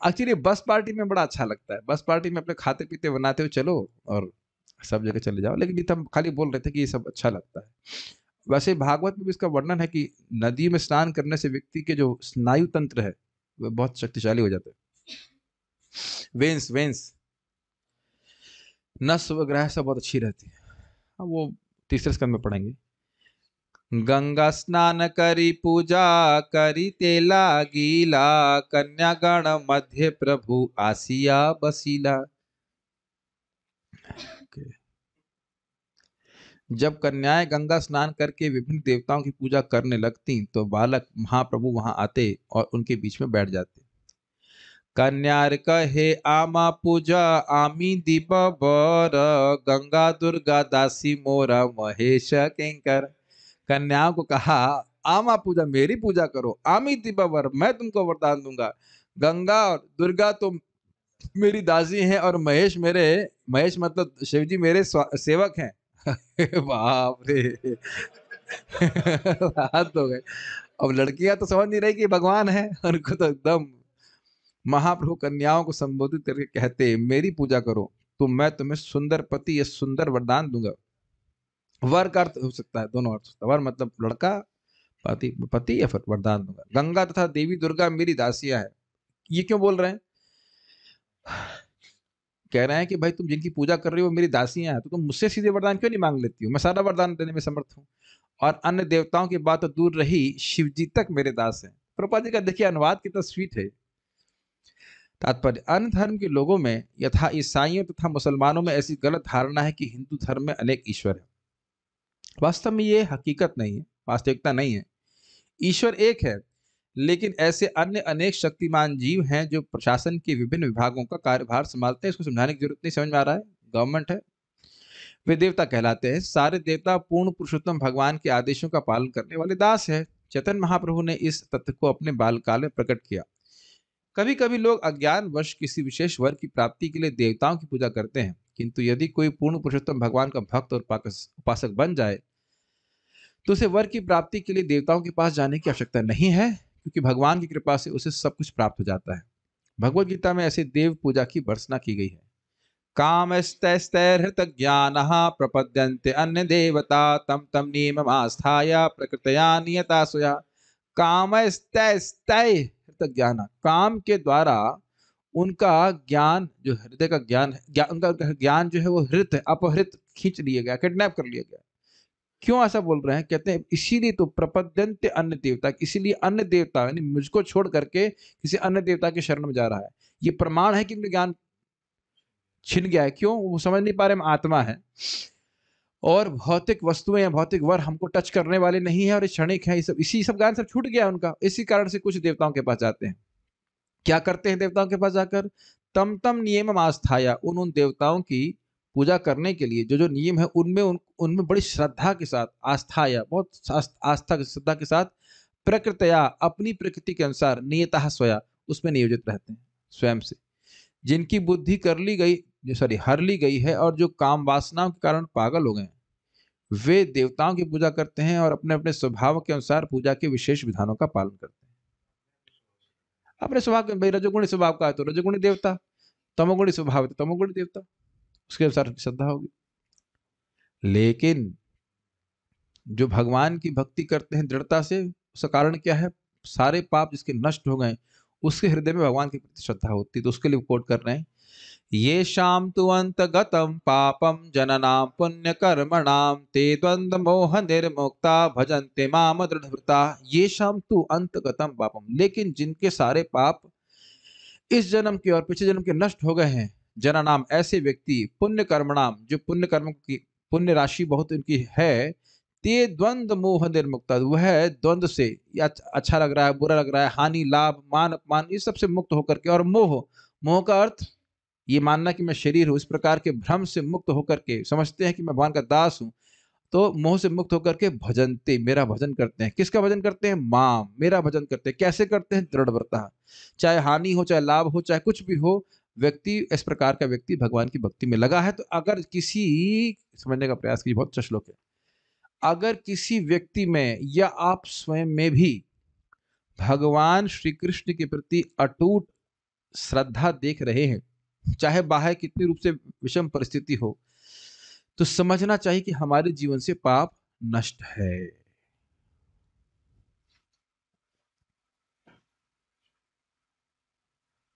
एक्चुअली बस पार्टी में बड़ा अच्छा लगता है, बस पार्टी में अपने खाते पीते बनाते हुए चलो और सब जगह चले जाओ। लेकिन ये तो हम खाली बोल रहे थे कि ये सब अच्छा लगता है। वैसे भागवत में भी इसका वर्णन है कि नदी में स्नान करने से व्यक्ति के जो स्नायु तंत्र है वह बहुत शक्तिशाली हो जाता है। वेन्स वेन्स नस वगैरह सब बहुत अच्छी रहती है। हाँ, वो तीसरे स्कंद में पढ़ेंगे। गंगा स्नान करी पूजा करी तेला गीला, कन्यागण मध्य प्रभु आसिया बसीला। जब कन्याएं गंगा स्नान करके विभिन्न देवताओं की पूजा करने लगती तो बालक महाप्रभु वहां आते और उनके बीच में बैठ जाते। कन्यार कहे आमा पूजा आमी दीप बर, गंगा दुर्गा दासी मोरा महेश किंकर। कन्याओं को कहा आमा पूजा मेरी पूजा करो, आमी दीपा वर मैं तुमको वरदान दूंगा, गंगा और दुर्गा तो मेरी दासी हैं और महेश मेरे, महेश मतलब शिव जी मेरे सेवक हैं। बाप रे। हाथ हो गए। अब लड़कियां तो समझ नहीं रही कि भगवान है, उनको तो एकदम। महाप्रभु कन्याओं को संबोधित करके कहते मेरी पूजा करो तो मैं तुम्हें सुंदर पति या सुंदर वरदान दूंगा। वर का अर्थ हो सकता है, दोनों अर्थ होता है। वर मतलब लड़का, पति पति या फिर वरदान दूंगा। गंगा तथा देवी दुर्गा मेरी दासियां है। ये क्यों बोल रहे हैं? कह रहे हैं कि भाई तुम जिनकी पूजा कर रही हो मेरी दासियां हैं, तो तुम मुझसे सीधे वरदान क्यों नहीं मांग लेती हो? मैं सारा वरदान देने में समर्थ हूँ। और अन्य देवताओं की बात तो दूर रही, शिव जी तक मेरे दास हैं। प्रभुपाद जी का देखिए अनुवाद कितना स्वीट है। तात्पर्य, अन्य धर्म के लोगों में यथा ईसाइयों तथा मुसलमानों में ऐसी गलत धारणा है कि हिंदू धर्म में अनेक ईश्वर है। वास्तव में ये हकीकत नहीं है, वास्तविकता नहीं है। ईश्वर एक है, लेकिन ऐसे अन्य अनेक शक्तिमान जीव हैं जो प्रशासन के विभिन्न विभागों का कार्यभार संभालते हैं। इसको समझाने की जरूरत नहीं, समझ में आ रहा है, गवर्नमेंट है। वे देवता कहलाते हैं। सारे देवता पूर्ण पुरुषोत्तम भगवान के आदेशों का पालन करने वाले दास है। चैतन्य महाप्रभु ने इस तथ्य को अपने बालकाल में प्रकट किया। कभी कभी लोग अज्ञान वश किसी विशेष वर की प्राप्ति के लिए देवताओं की पूजा करते हैं, किंतु यदि कोई पूर्ण पुरुषोत्तम भगवान का भक्त और उपासक बन जाए तो उसे वर की प्राप्ति के लिए देवताओं के पास जाने की आवश्यकता नहीं है, क्योंकि भगवान की कृपा से उसे सब कुछ प्राप्त हो जाता है। भगवत गीता में ऐसे देव पूजा की भर्त्सना की गई है। कामस्तैस्तैर्हृत ज्ञानः प्रपद्यन्ते अन्य देवता तम तम नियममास्थाय प्रकृतया नियता स्वया। कामस्तैस्तैर्हृत ज्ञान, काम के द्वारा उनका ज्ञान, जो हृदय का ज्ञान है, उनका ज्ञान जो है वो हृत अपहृत खींच लिया गया, किडनैप कर लिया गया। क्यों ऐसा बोल रहे हैं? कहते हैं इसीलिए तो प्रपद्यन्ते अन्य देवता, इसीलिए अन्य देवता यानी मुझको छोड़ करके किसी अन्य देवता के शरण में जा रहा है। ये प्रमाण है कि उनका ज्ञान छिन गया है। क्यों? वो समझ नहीं पा रहे हम आत्मा है और भौतिक वस्तुएं या भौतिक वर हमको टच करने वाले नहीं है और ये क्षणिक है। इसी सब ज्ञान सब छूट गया उनका। इसी कारण से कुछ देवताओं के पास जाते हैं। क्या करते हैं देवताओं के पास जाकर? तम तम नियम आस्थाया, उन देवताओं की पूजा करने के लिए जो जो नियम है उनमें बड़ी श्रद्धा के साथ, आस्थाया बहुत आस्था श्रद्धा के साथ, प्रकृतया अपनी प्रकृति के अनुसार, नियतः स्वया उसमें नियोजित रहते हैं स्वयं से। जिनकी बुद्धि हर ली गई है और जो काम वासनाओं के कारण पागल हो गए हैं, वे देवताओं की पूजा करते हैं और अपने अपने स्वभाव के अनुसार पूजा के विशेष विधानों का पालन करते हैं। अपने स्वभाव के, भाई रजोगुणी स्वभाव का है तो रजोगुणी देवता, तमोगुणी स्वभाव है तो तमोगुणी देवता, उसके अनुसार श्रद्धा होगी। लेकिन जो भगवान की भक्ति करते हैं दृढ़ता से, उसका कारण क्या है? सारे पाप जिसके नष्ट हो गए उसके हृदय में भगवान के प्रति श्रद्धा होती है। तो उसके लिए कोट कर रहे हैं, ये शाम तु अंतगतम पापम जननाम पुण्य कर्मणाम ते द्वंद्व मोह निर्मुक्ता भजन्ते माम दृढ़व्रता। ये शाम तु अंतगतम पापम, लेकिन जिनके सारे पाप इस जन्म के और पिछले जन्म के नष्ट हो गए हैं, जननाम ऐसे व्यक्ति, पुण्य कर्मणाम जो पुण्य कर्म की पुण्य राशि बहुत उनकी है, ते द्वंद्व मोह निर्मुक्ता, वह द्वंद्व से, या अच्छा लग रहा है बुरा लग रहा है, हानि लाभ मान अपमान, इस सबसे मुक्त होकर के, और मोह, मोह का अर्थ ये मानना कि मैं शरीर हूं, इस प्रकार के भ्रम से मुक्त होकर के समझते हैं कि मैं भगवान का दास हूं, तो मोह से मुक्त होकर के भजनते, मेरा भजन करते हैं। किसका भजन करते हैं? माम, मेरा भजन करते हैं। कैसे करते हैं? दृढ़व्रता, चाहे हानि हो, चाहे लाभ हो, चाहे कुछ भी हो, व्यक्ति इस प्रकार का व्यक्ति भगवान की भक्ति में लगा है। तो अगर किसी, समझने का प्रयास कीजिए, बहुत अच्छा श्लोक है, अगर किसी व्यक्ति में या आप स्वयं में भी भगवान श्री कृष्ण के प्रति अटूट श्रद्धा देख रहे हैं, चाहे बाहर कितनी रूप से विषम परिस्थिति हो, तो समझना चाहिए कि हमारे जीवन से पाप नष्ट है।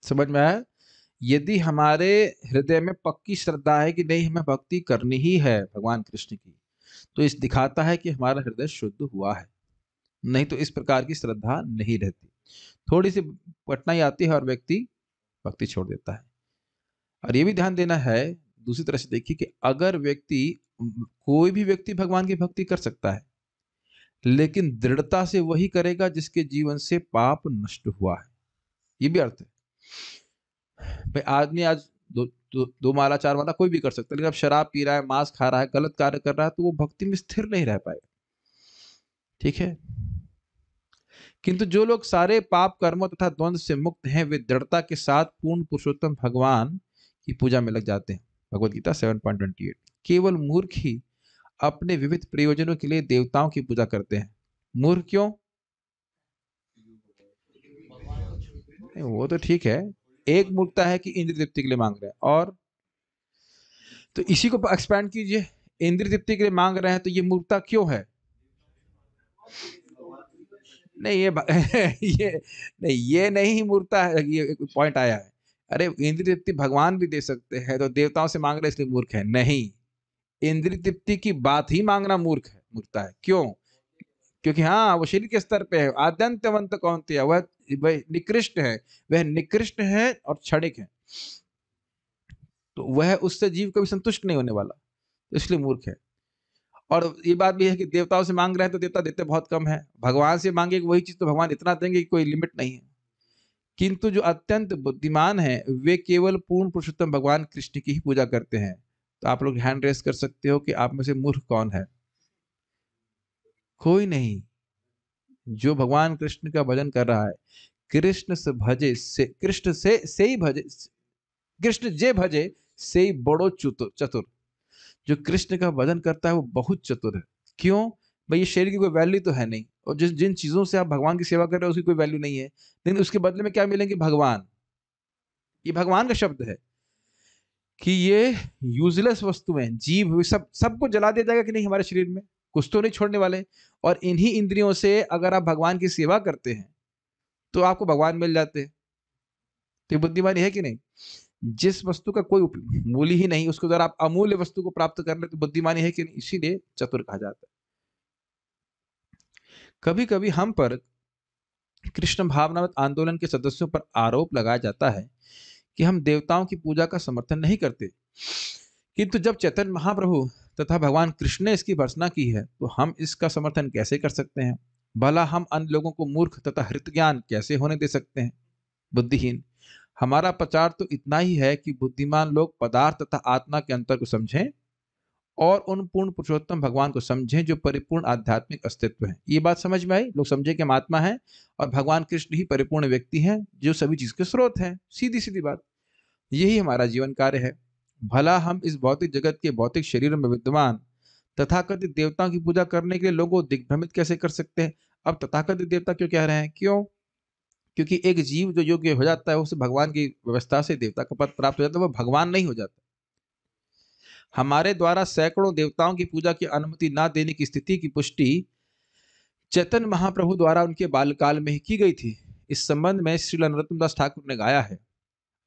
समझ में आया? यदि हमारे हृदय में पक्की श्रद्धा है कि नहीं, हमें भक्ति करनी ही है भगवान कृष्ण की, तो इस दिखाता है कि हमारा हृदय शुद्ध हुआ है। नहीं तो इस प्रकार की श्रद्धा नहीं रहती, थोड़ी सी कठिनाई आती है और व्यक्ति भक्ति छोड़ देता है। और ये भी ध्यान देना है, दूसरी तरह से देखिए कि अगर व्यक्ति, कोई भी व्यक्ति भगवान की भक्ति कर सकता है, लेकिन दृढ़ता से वही करेगा जिसके जीवन से पाप नष्ट हुआ है। ये भी अर्थ है। भाई आदमी आज दो माला चार माला कोई भी कर सकता है, लेकिन अब शराब पी रहा है, मांस खा रहा है, गलत कार्य कर रहा है, तो वो भक्ति में स्थिर नहीं रह पाएगा। ठीक है। किंतु जो लोग सारे पाप कर्मों तथा द्वंद्व से मुक्त हैं, वे दृढ़ता के साथ पूर्ण पुरुषोत्तम भगवान की पूजा में लग जाते हैं। भगवत गीता 7.28। केवल मूर्ख ही अपने विविध प्रयोजनों के लिए देवताओं की पूजा करते हैं। मूर्ख क्यों? वो तो ठीक है, एक मूर्खता है कि इंद्रिय तृप्ति के लिए मांग रहे हैं, और तो इसी को एक्सपैंड कीजिए, इंद्रिय तृप्ति के लिए मांग रहे हैं, तो ये मूर्खता क्यों है? नहीं ये ये नहीं, ये नहीं मूर्खता है, ये पॉइंट आया है। अरे इंद्रिय तृप्ति भगवान भी दे सकते हैं, तो देवताओं से मांग रहे इसलिए मूर्ख है? नहीं, इंद्रिय तृप्ति की बात ही मांगना मूर्खता है। क्यों? क्योंकि हाँ, वो शरीर के स्तर पे है, आद्यंतवंत कौनते, वह निकृष्ट है, वह निकृष्ट है और क्षणिक है, तो वह उससे जीव कभी संतुष्ट नहीं होने वाला, तो इसलिए मूर्ख है। और ये बात भी है कि देवताओं से मांग रहे हैं तो देवता देते बहुत कम है, भगवान से मांगे वही चीज तो भगवान इतना देंगे कि कोई लिमिट नहीं है। किंतु जो अत्यंत बुद्धिमान है, वे केवल पूर्ण पुरुषोत्तम भगवान कृष्ण की ही पूजा करते हैं। तो आप लोग हैंड रेस कर सकते हो कि आप में से मूर्ख कौन है? कोई नहीं। जो भगवान कृष्ण का भजन कर रहा है, कृष्ण से भजे से, कृष्ण से ही भजे, कृष्ण जे भजे से ही बड़ो चतुर। जो कृष्ण का भजन करता है वो बहुत चतुर है। क्यों? भाई ये शरीर की कोई वैल्यू तो है नहीं, और जिन चीजों से आप भगवान की सेवा कर रहे हो उसकी कोई वैल्यू नहीं है, लेकिन उसके बदले में क्या मिलेंगे? भगवान। ये भगवान का शब्द है कि ये यूजलेस वस्तुएं, जीव, सबको जला दिया जाएगा कि नहीं हमारे शरीर में, कुछ तो नहीं छोड़ने वाले। और इन्हीं इंद्रियों से अगर आप भगवान की सेवा करते हैं तो आपको भगवान मिल जाते हैं। तो ये बुद्धिमानी है कि नहीं? जिस वस्तु का कोई मूल्य ही नहीं, उसको अगर आप अमूल्य वस्तु को प्राप्त कर ले तो बुद्धिमानी है कि नहीं? इसीलिए चतुर कहा जाता है। कभी कभी हम पर कृष्ण भावनामत आंदोलन के सदस्यों पर आरोप लगाया जाता है कि हम देवताओं की पूजा का समर्थन नहीं करते, किंतु जब चैतन्य महाप्रभु तथा भगवान कृष्ण ने इसकी भर्त्सना की है तो हम इसका समर्थन कैसे कर सकते हैं? भला हम अन्य लोगों को मूर्ख तथा हृत ज्ञान कैसे होने दे सकते हैं? बुद्धिहीन। हमारा प्रचार तो इतना ही है कि बुद्धिमान लोग पदार्थ तथा आत्मा के अंतर को समझें और उन पूर्ण पुरुषोत्तम भगवान को समझें जो परिपूर्ण आध्यात्मिक अस्तित्व है। ये बात समझ में आई? लोग समझे कि हम आत्मा है और भगवान कृष्ण ही परिपूर्ण व्यक्ति हैं जो सभी चीज के स्रोत हैं। सीधी सीधी बात, यही हमारा जीवन कार्य है। भला हम इस भौतिक जगत के भौतिक शरीरों में विद्यमान तथाकथित देवताओं की पूजा करने के लिए लोगों को दिग्भ्रमित कैसे कर सकते हैं? अब तथाकथित देवता क्यों कह रहे हैं? क्यों? क्योंकि एक जीव जो योग्य हो जाता है उसे भगवान की व्यवस्था से देवता का पद प्राप्त हो जाता है, वो भगवान नहीं हो जाता। हमारे द्वारा सैकड़ों देवताओं की पूजा की अनुमति ना देने की स्थिति की पुष्टि चैतन्य महाप्रभु द्वारा उनके बालकाल में ही की गई थी। इस संबंध में श्रील नरोत्तम दास ठाकुर ने गाया है,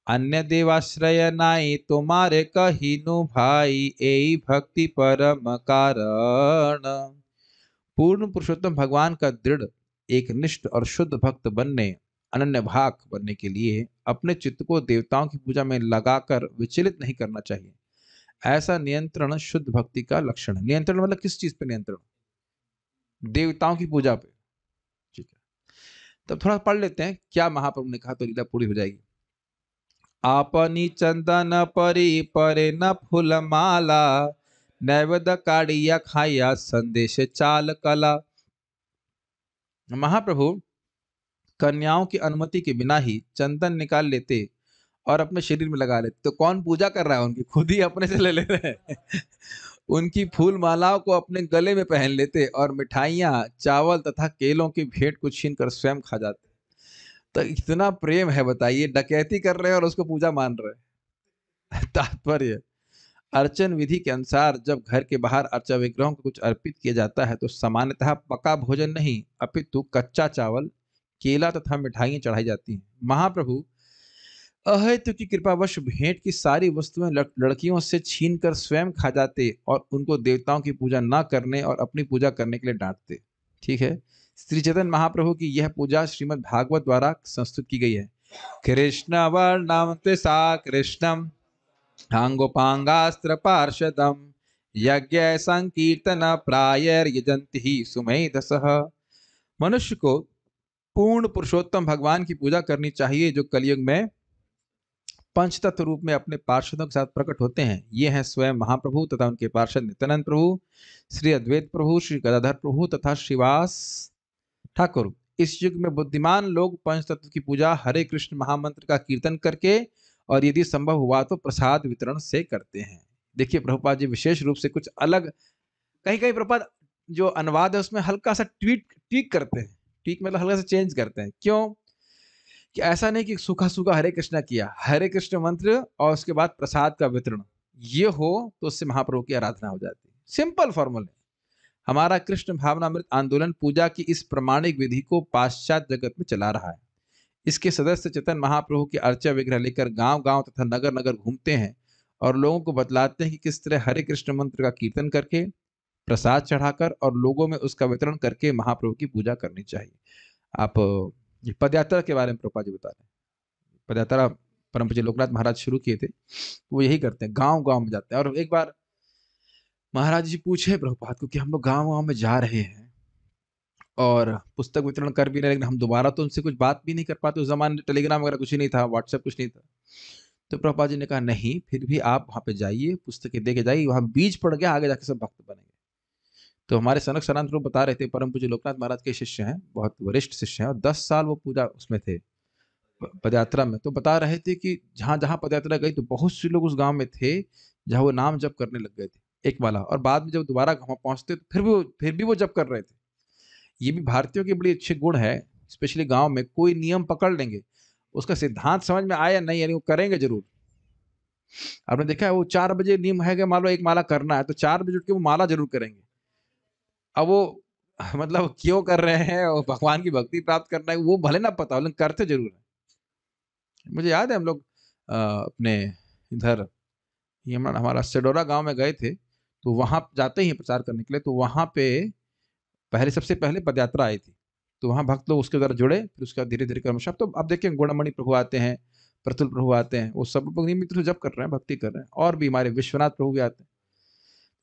अन्य देवाश्रय नाई तुम्हारे कहीनु भाई, ए भक्ति परम कारण। पूर्ण पुरुषोत्तम भगवान का दृढ़ एक निष्ठ और शुद्ध भक्त बनने, अनन्य भाग बनने के लिए अपने चित्त को देवताओं की पूजा में लगाकर विचलित नहीं करना चाहिए। ऐसा नियंत्रण शुद्ध भक्ति का लक्षण है। नियंत्रण मतलब किस चीज पे नियंत्रण? देवताओं की पूजा पे। ठीक है, तब थोड़ा पढ़ लेते हैं क्या महाप्रभु ने कहा, तो लीला पूरी हो जाएगी। आपनी चंदन परी परे न फूल माला, नैवेद्य काढ़िया खाया संदेश चाल कला। महाप्रभु कन्याओं की अनुमति के बिना ही चंदन निकाल लेते और अपने शरीर में लगा लेते। तो कौन पूजा कर रहा है उनकी, खुद ही अपने से ले ले रहे हैं। उनकी फूल मालाओं को अपने गले में पहन लेते और मिठाइयाँ, चावल तथा केलों की भेंट को छीन कर स्वयं खा जाते। तो इतना प्रेम है, बताइए, डकैती कर रहे हैं और उसको पूजा मान रहे हैं। तात्पर्य, अर्चन विधि के अनुसार जब घर के बाहर अर्चा विग्रहों को कुछ अर्पित किया जाता है तो सामान्यतः पका भोजन नहीं अपितु कच्चा चावल, केला तथा मिठाइयां चढ़ाई जाती हैं। महाप्रभु अहेतु की कृपावश भेंट की सारी वस्तुएं लड़कियों से छीनकर स्वयं खा जाते और उनको देवताओं की पूजा न करने और अपनी पूजा करने के लिए डांटते। ठीक है, श्री चैतन्य महाप्रभु की यह पूजा श्रीमद् भागवत द्वारा संस्तुत की गई है। कृष्ण वर्णम सा कृष्णम अंगोपांगास्त्र पार्षदम यज्ञ संकीर्तन प्रायर यजंति ही सुमेधसः। मनुष्य को पूर्ण पुरुषोत्तम भगवान की पूजा करनी चाहिए जो कलयुग में पंच तत्व रूप में अपने पार्षदों के साथ प्रकट होते हैं। ये हैं स्वयं महाप्रभु तथा उनके पार्षद नित्यानंद प्रभु, श्री अद्वैत प्रभु, श्री गदाधर प्रभु तथा श्रीवास ठाकुर। इस युग में बुद्धिमान लोग पंच तत्व की पूजा हरे कृष्ण महामंत्र का कीर्तन करके और यदि संभव हुआ तो प्रसाद वितरण से करते हैं। देखिए प्रभुपाद जी विशेष रूप से कुछ अलग, कहीं कहीं प्रभुपाद जो अनुवाद है उसमें हल्का सा ट्वीक करते हैं। ट्वीक मतलब हल्का सा चेंज करते हैं। क्यों? कि ऐसा नहीं कि सूखा सूखा हरे कृष्णा किया, हरे कृष्ण मंत्र और उसके बाद प्रसाद का वितरण, ये हो तो उससे महाप्रभु की आराधना हो जाती है। सिंपल फॉर्मूला है। हमारा कृष्ण भावनामृत आंदोलन पूजा की इस प्रमाणिक विधि को पाश्चात्य जगत में चला रहा है। इसके सदस्य चेतन महाप्रभु के अर्चा विग्रह लेकर गांव गांव तथा नगर नगर घूमते हैं और लोगों को बतलाते हैं कि किस तरह हरे कृष्ण मंत्र का कीर्तन करके, प्रसाद चढ़ाकर और लोगों में उसका वितरण करके महाप्रभु की पूजा करनी चाहिए। आप पदयात्रा के बारे में प्रभुपाद जी बता रहे हैं। पदयात्रा परम पूज्य लोकनाथ महाराज शुरू किए थे, वो यही करते हैं, गांव गांव में जाते हैं। और एक बार महाराज जी पूछे प्रभुपाद को कि हम लोग गांव गांव में जा रहे हैं और पुस्तक वितरण कर भी रहे, लेकिन हम दोबारा तो उनसे कुछ बात भी नहीं कर पाते। उस जमाने में टेलीग्राम वगैरह कुछ ही नहीं था, व्हाट्सएप कुछ नहीं था। तो प्रभुपाद जी ने कहा नहीं, फिर भी आप वहां पे जाइए, पुस्तकें दे के जाइए, वहां बीज पड़ गया, आगे जाके सब भक्त बनेंगे। तो हमारे सनक सनातन प्रभु बता रहे थे, परम पूज्य लोकनाथ महाराज के शिष्य हैं, बहुत वरिष्ठ शिष्य हैं, और 10 साल वो पूजा उसमें थे, पदयात्रा में। तो बता रहे थे कि जहां जहां पदयात्रा गई तो बहुत से लोग उस गांव में थे जहां वो नाम जप करने लग गए थे एक वाला, और बाद में जब दोबारा वहां पहुंचते तो फिर भी वो जप कर रहे थे। ये भी भारतीयों के बड़ी अच्छे गुण है। स्पेशली गांव में कोई नियम पकड़ लेंगे, उसका सिद्धांत समझ में आया नहीं, यानी वो करेंगे जरूर। आपने देखा है वो 4 बजे नियम है कि मान लो एक माला करना है तो 4 बजे उठ के वो माला जरूर करेंगे। अब वो मतलब क्यों कर रहे हैं, और भगवान की भक्ति प्राप्त करना है वो भले ना पता हो, लेकिन करते जरूर है। मुझे याद है हम लोग अपने इधर ये हमारा सेडोरा गांव में गए थे, तो वहां जाते ही प्रचार करने के लिए, तो वहां पे सबसे पहले पदयात्रा आई थी। तो वहां भक्त लोग उसके द्वारा जुड़े, फिर उसका धीरे धीरे क्रमशः। तो आप देखिए गुणमणि प्रभु आते हैं, प्रतुल प्रभु आते हैं, वो सब लोग नियमित रूप से जप कर रहे हैं, भक्ति कर रहे हैं। और भी हमारे विश्वनाथ प्रभु भी आते हैं।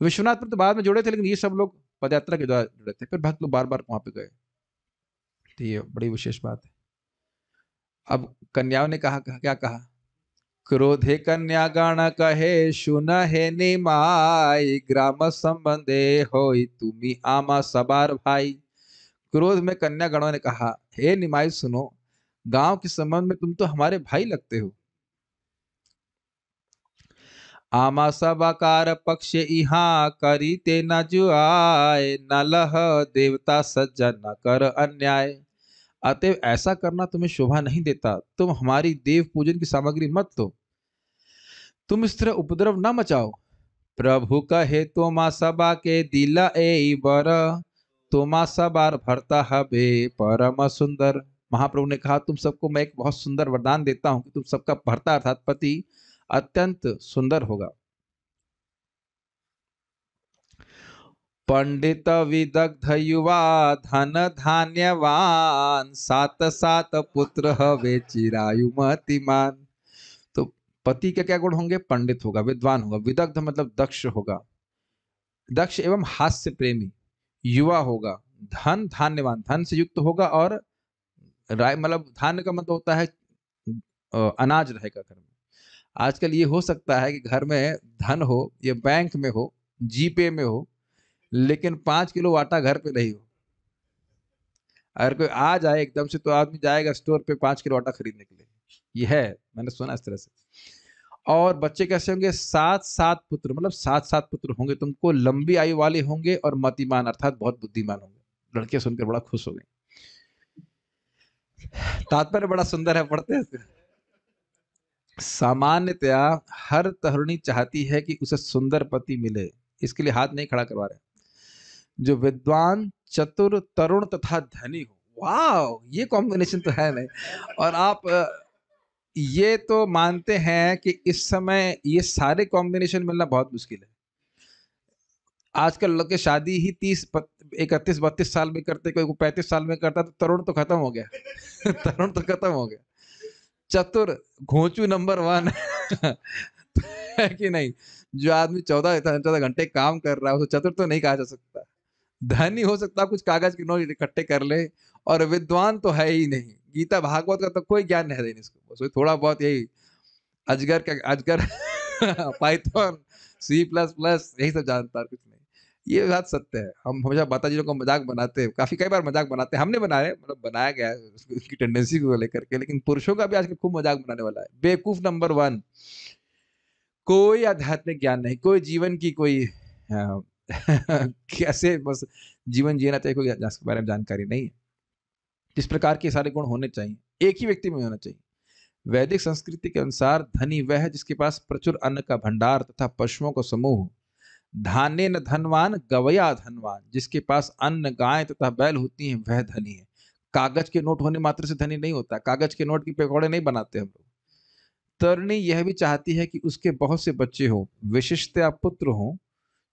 विश्वनाथ प्रभु तो बाद में जुड़े थे, लेकिन ये सब लोग पदयात्रा के द्वारा जुड़े थे। फिर भक्त लोग बार बार वहां पे गए, तो ये बड़ी विशेष बात है। अब कन्याओं ने कहा, क्या कहा? क्रोधे कन्या गण कहे सुन हे निमाई, ग्राम संबंधे होई तुमी आमा सबार भाई। क्रोध में कन्या गणों ने कहा, हे निमाई सुनो, गांव के संबंध में तुम तो हमारे भाई लगते हो। आमा सबाकार पक्ष इहा करी ते न जुआए, न लह देवता सज्जन न कर अन्याय। अतएव ऐसा करना तुम्हें शोभा नहीं देता, तुम हमारी देव पूजन की सामग्री मत दो, तुम इस तरह उपद्रव न मचाओ। प्रभु कहे तो माँ सबा के दिला ए बर, तो माँ सबार भरता हबे परम सुंदर। महाप्रभु ने कहा, तुम सबको मैं एक बहुत सुंदर वरदान देता हूं कि तुम सबका भरता अर्थात पति अत्यंत सुंदर होगा। पंडित विदग्ध युवा धन धान्यवान, सात सात पुत्र हवे चिरायु मतिमान। तो पति के क्या गुण होंगे? पंडित होगा, विद्वान होगा, विदग्ध मतलब दक्ष होगा, दक्ष एवं हास्य प्रेमी, युवा होगा, धन धान्यवान, धन से युक्त होगा, और राय मतलब धान्य का मतलब होता है अनाज रहेगा घर में। आजकल ये हो सकता है कि घर में धन हो, ये बैंक में हो, जीपे में हो, लेकिन 5 किलो आटा घर पे नहीं हो। अगर कोई आ जाए एकदम से तो आदमी जाएगा स्टोर पे 5 किलो आटा खरीदने के लिए। ये है, मैंने सुना इस तरह से। और बच्चे कैसे होंगे? 7-7 पुत्र, मतलब 7-7 पुत्र होंगे तुमको, लंबी आयु वाले होंगे और मतिमान अर्थात बहुत बुद्धिमान होंगे। लड़के सुनकर बड़ा खुश हो गए। तात्पर्य बड़ा सुंदर है, पढ़ते हैं। सामान्यतया हर तरुणी चाहती है कि उसे सुंदर पति मिले, इसके लिए हाथ नहीं खड़ा करवा रहे, जो विद्वान, चतुर, तरुण तथा धनी हो। वाह, ये कॉम्बिनेशन तो है नहीं। और आप ये तो मानते हैं कि इस समय ये सारे कॉम्बिनेशन मिलना बहुत मुश्किल है। आजकल लोग के शादी ही 31-32 साल में करते, कोई 35 साल में करता, तो तरुण तो खत्म हो गया। तरुण तो खत्म हो गया। चतुर, घोंचू नंबर 1 है कि नहीं? जो आदमी 14 घंटे काम कर रहा है उसे चतुर तो नहीं कहा जा सकता। धनी हो सकता, कुछ कागज के नोट इकट्ठे कर ले, और विद्वान तो है ही नहीं। गीता भागवत का तो कोई ज्ञान है नहीं इसको, बस थोड़ा बहुत यही अजगर पाइथन, C++ यही सब जानता है, कुछ नहीं। ये बात सत्य है। हम हमेशा माता जी को मजाक बनाते हैं, काफी कई बार मजाक बनाते हैं, हमने बनाया, मतलब बनाया गया है उसकी टेंडेंसी को लेकर के। लेकिन पुरुषों का भी आजकल खूब मजाक बनाने वाला है। बेवकूफ नंबर 1, कोई आध्यात्मिक ज्ञान नहीं, कोई जीवन की कोई कैसे बस जीवन जीना चाहिए, कोई इसके बारे में जानकारी नहीं है। किस प्रकार के सारे गुण होने चाहिए, एक ही व्यक्ति में होना चाहिए। वैदिक संस्कृति के अनुसार धनी वह है जिसके पास प्रचुर अन्न का भंडार तथा पशुओं का समूह। धान्य न धनवान, गवया धनवान, जिसके पास अन्न, गाय तथा बैल होती हैं वह धनी है। कागज के नोट होने मात्र से धनी नहीं होता। कागज के नोट की पकौड़े नहीं बनाते हम लोग। तरणी यह भी चाहती है कि उसके बहुत से बच्चे हो, विशिष्टया पुत्र हो,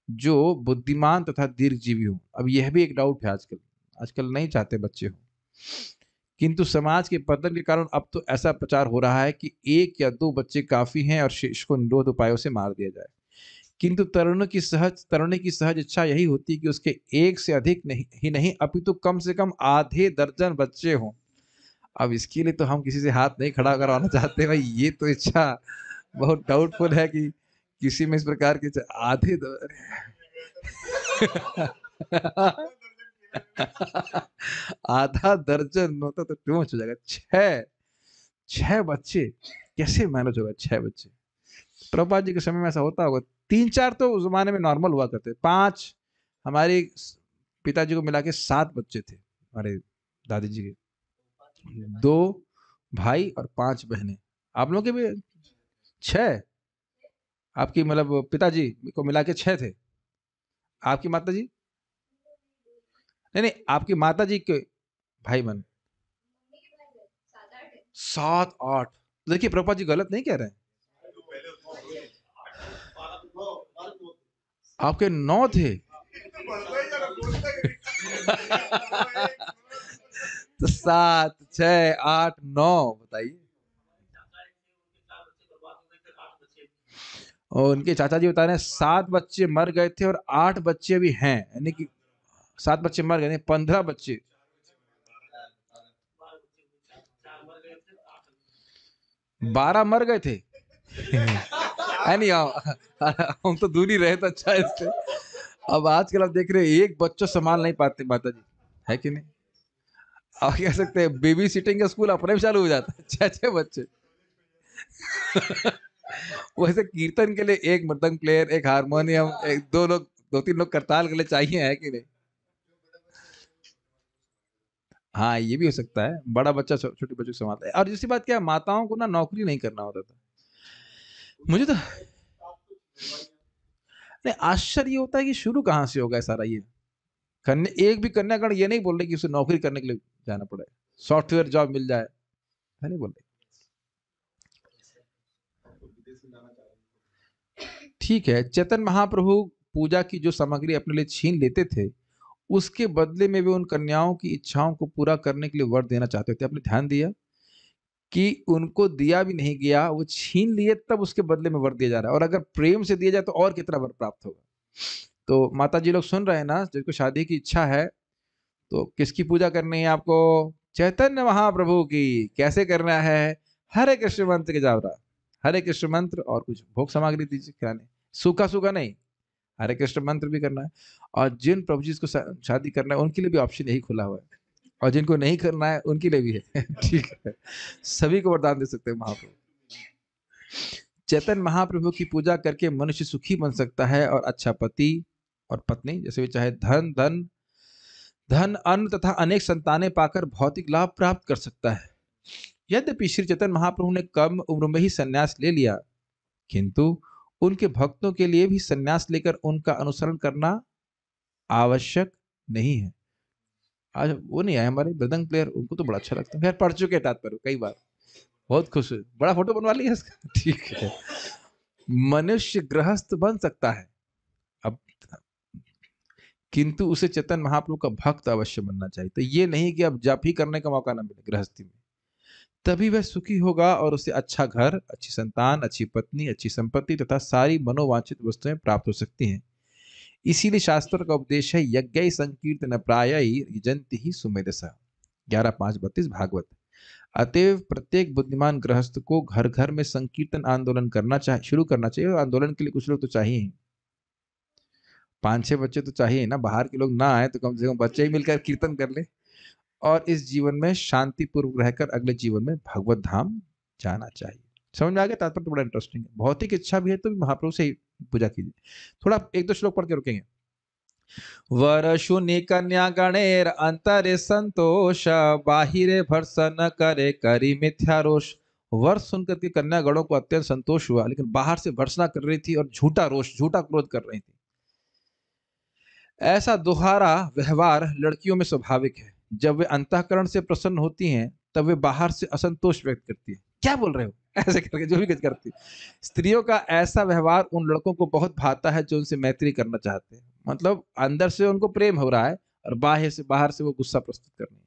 जो बुद्धिमान तथा दीर्घजीवी हो। अब यह भी एक डाउट है, आजकल आजकल नहीं चाहते बच्चे हो, किंतु समाज के पतन के कारण अब तो ऐसा प्रचार हो रहा है कि 1 या 2 बच्चे काफी हैं और शेष को निरोध उपायों से मार दिया जाए। किंतु तरुणी की सहज इच्छा यही होती है कि उसके एक से अधिक नहीं अपितु कम से कम आधे दर्जन बच्चे हों। अब इसके लिए तो हम किसी से हाथ नहीं खड़ा करवाना चाहते भाई, ये तो इच्छा बहुत डाउटफुल है कि किसी में इस प्रकार की आधे आधा दर्जन होता तो टू मच हो जाएगा। 6 बच्चे कैसे मैनेज होगा? 6 बच्चे प्रभुपाद जी के समय में ऐसा होता होगा। 3-4 तो उस जमाने में नॉर्मल हुआ करते, 5 हमारे पिताजी को मिला के 7 बच्चे थे हमारे दादी जी के, 2 भाई और 5 बहनें। आप लोगों के भी 6? आपकी मतलब पिताजी को मिला के 6 थे। आपकी माता जी? नहीं नहीं, आपकी माता जी के भाई बहन 7-8। देखिए प्रभुपाद जी गलत नहीं कह रहे हैं। आपके 9 थे। तो 7, 6, 8, 9 बताइए। और उनके चाचा जी बता रहे हैं 7 बच्चे मर गए थे और 8 बच्चे भी हैं, यानी कि 7 बच्चे मर गए, 15 बच्चे। 12 मर गए थे। है नहीं, हम तो दूर ही रहे तो अच्छा है इससे। अब आजकल आप देख रहे हैं एक बच्चों संभाल नहीं पाते माता जी, है कि नहीं? आप कह सकते हैं बेबी सिटिंग का स्कूल अपने भी चालू हो जाता है, 6-6 बच्चे। वैसे कीर्तन के लिए एक मृदंग प्लेयर, एक हारमोनियम, एक 2-3 लोग करताल के लिए चाहिए, है कि नहीं? हाँ, ये भी हो सकता है, बड़ा बच्चा छोटे बच्चों को संभालता है। और दूसरी बात क्या है, माताओं को ना नौकरी नहीं करना होता था। मुझे तो नहीं, आश्चर्य होता है कि शुरू कहाँ से होगा सारा ये। कन्या, एक भी कन्यागण ये नहीं बोल रहे कि उसे नौकरी करने के लिए जाना पड़े, सॉफ्टवेयर जॉब मिल जाए, है नहीं बोल रहे। ठीक है, चैतन्य महाप्रभु पूजा की जो सामग्री अपने लिए छीन लेते थे, उसके बदले में वे उन कन्याओं की इच्छाओं को पूरा करने के लिए वर देना चाहते थे। आपने ध्यान दिया कि उनको दिया भी नहीं गया, वो छीन लिए, तब उसके बदले में वर दिया जा रहा है। और अगर प्रेम से दिया जाए तो और कितना वर प्राप्त होगा। तो माता जी लोग सुन रहे हैं ना, जिसको शादी की इच्छा है, तो किसकी पूजा करनी है आपको? चैतन्य महाप्रभु की। कैसे करना है? हरे कृष्ण मंत्र के जावरा, हरे कृष्ण मंत्र और कुछ भोग सामग्री दीजिए खिलाने, सूखा सूखा नहीं, हरे कृष्ण मंत्र भी करना है, और जिन प्रभु जी को शादी करना है उनके लिए भी ऑप्शन यही खुला हुआ है, और जिनको नहीं करना है उनके लिए भी है। ठीक है, सभी को वरदान दे सकते हैं महाप्रभु। चैतन्य महाप्रभु की पूजा करके मनुष्य सुखी बन सकता है और अच्छा पति और पत्नी जैसे भी चाहे धन अन्न तथा अनेक संतानें पाकर भौतिक लाभ प्राप्त कर सकता है। यद्यपि श्री चैतन्य महाप्रभु ने कम उम्र में ही संन्यास ले लिया, किंतु उनके भक्तों के लिए भी संन्यास लेकर उनका अनुसरण करना आवश्यक नहीं है। आज वो नहीं आए हमारे मृदंग प्लेयर, उनको तो बड़ा अच्छा लगता है, खैर पढ़ चुके हैं तात्पर्य कई बार, बहुत खुश है, बड़ा फोटो बनवा लिया इसका। ठीक है, मनुष्य गृहस्थ बन सकता है अब, किंतु उसे चैतन्य महाप्रभु का भक्त अवश्य बनना चाहिए। तो ये नहीं कि अब जप ही करने का मौका ना मिले गृहस्थी में, तभी वह सुखी होगा और उसे अच्छा घर, अच्छी संतान, अच्छी पत्नी, अच्छी संपत्ति तथा सारी मनोवांछित वस्तुएं प्राप्त हो सकती हैं। इसीलिए शास्त्र का उपदेश है, यज्ञ संकीर्तन प्राय यजंति ही सुमेधसा, 11:5-32 भागवत। अतएव प्रत्येक बुद्धिमान गृहस्थ को घर घर में संकीर्तन आंदोलन शुरू करना चाहिए। आंदोलन के लिए कुछ लोग तो चाहिए, 5-6 बच्चे तो चाहिए ना, बाहर के लोग ना आए तो कम से कम बच्चे ही मिलकर कीर्तन कर ले, और इस जीवन में शांतिपूर्वक रहकर अगले जीवन में भगवत धाम जाना चाहिए। समझ में आ गया तात्पर्य? तो बड़ा इंटरेस्टिंग है। भौतिक इच्छा भी है तो महाप्रभु से ही पूजा कीजिए। थोड़ा 1-2 श्लोक पढ़ के रुकेंगे। वर शून्य कन्या गणेर अंतरे संतोष, बाहिरे भर्सन करे करी मिथ्या रोष। वर्ष सुनकर के कन्या गणों को अत्यंत संतोष हुआ, लेकिन बाहर से भर्सना कर रही थी और झूठा रोष, झूठा क्रोध कर रही थी। ऐसा दोहरा व्यवहार लड़कियों में स्वाभाविक है। जब वे अंतःकरण से प्रसन्न होती हैं तब वे बाहर से असंतोष व्यक्त करती है। क्या बोल रहे हो, ऐसे करके जो भी कुछ करती है। स्त्रियों का ऐसा व्यवहार उन लड़कों को बहुत भाता है जो उनसे मैत्री करना चाहते हैं। मतलब अंदर से उनको प्रेम हो रहा है और बाहर से वो गुस्सा प्रस्तुत कर रही है।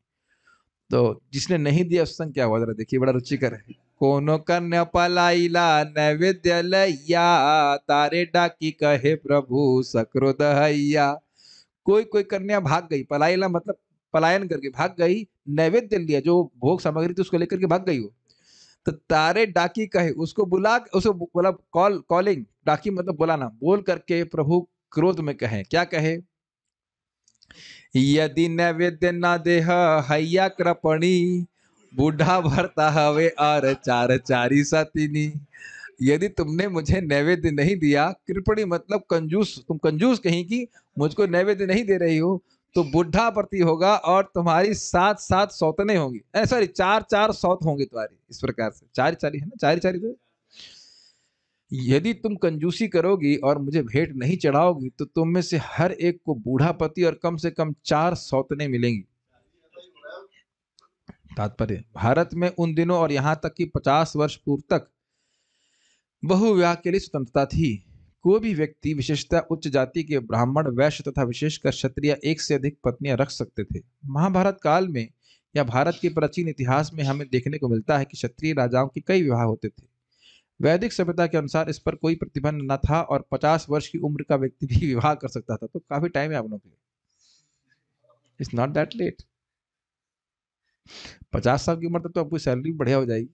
तो जिसने नहीं दिया उस संग क्या हुआ, जरा देखिए, बड़ा रुचिकर है। कोनो कन्या पलाइला नैवेद्य लैया, तारे डाकी कहे प्रभु सक्रोध हैया। कोई कोई कन्या भाग गई, पलायना मतलब पलायन करके भाग गई, नैवेद्य लिया, जो भोग सामग्री थी उसको लेकर के भाग गई वो। तो तारे डाकी कहे, उसको बोला, कॉलिंग, डाकी मतलब बुलाना, बोल करके प्रभु क्रोध में कहे, क्या कहे, यदि नैवेद्य ना देह हैया कृपणी, बूढ़ा भरता हवे और चार चारी सतीनी। यदि तुमने मुझे नैवेद्य नहीं दिया, कृपणी मतलब कंजूस, तुम कंजूस कहीं की, मुझको नैवेद्य नहीं दे रही हो, तो बुढ़ा प्रति होगा और तुम्हारी 7-7 सौतने होंगी, सॉरी 4-4 सौत होंगे तुम्हारी। इस प्रकार से 4-4 है ना, 4-4 तो। यदि तुम कंजूसी करोगी और मुझे भेंट नहीं चढ़ाओगी तो तुम में से हर एक को बूढ़ा पति और कम से कम 4 सौतने मिलेंगी। तात्पर्य, भारत में उन दिनों और यहाँ तक कि 50 वर्ष पूर्व तक बहुविवाह के लिए स्वतंत्रता थी। कोई भी व्यक्ति, विशेषतः उच्च जाति के ब्राह्मण, वैश्य तथा विशेषकर क्षत्रिय, एक से अधिक पत्नियां रख सकते थे। महाभारत काल में या भारत के प्राचीन इतिहास में हमें देखने को मिलता है कि क्षत्रिय राजाओं के कई विवाह होते थे। वैदिक सभ्यता के अनुसार इस पर कोई प्रतिबंध न था और 50 वर्ष की उम्र का व्यक्ति भी विवाह कर सकता था। तो काफी टाइम है आप लोगों के लिए, इट्स नॉट दैट लेट। 50 साल की उम्र तक तो आपकी सैलरी बढ़िया हो जाएगी।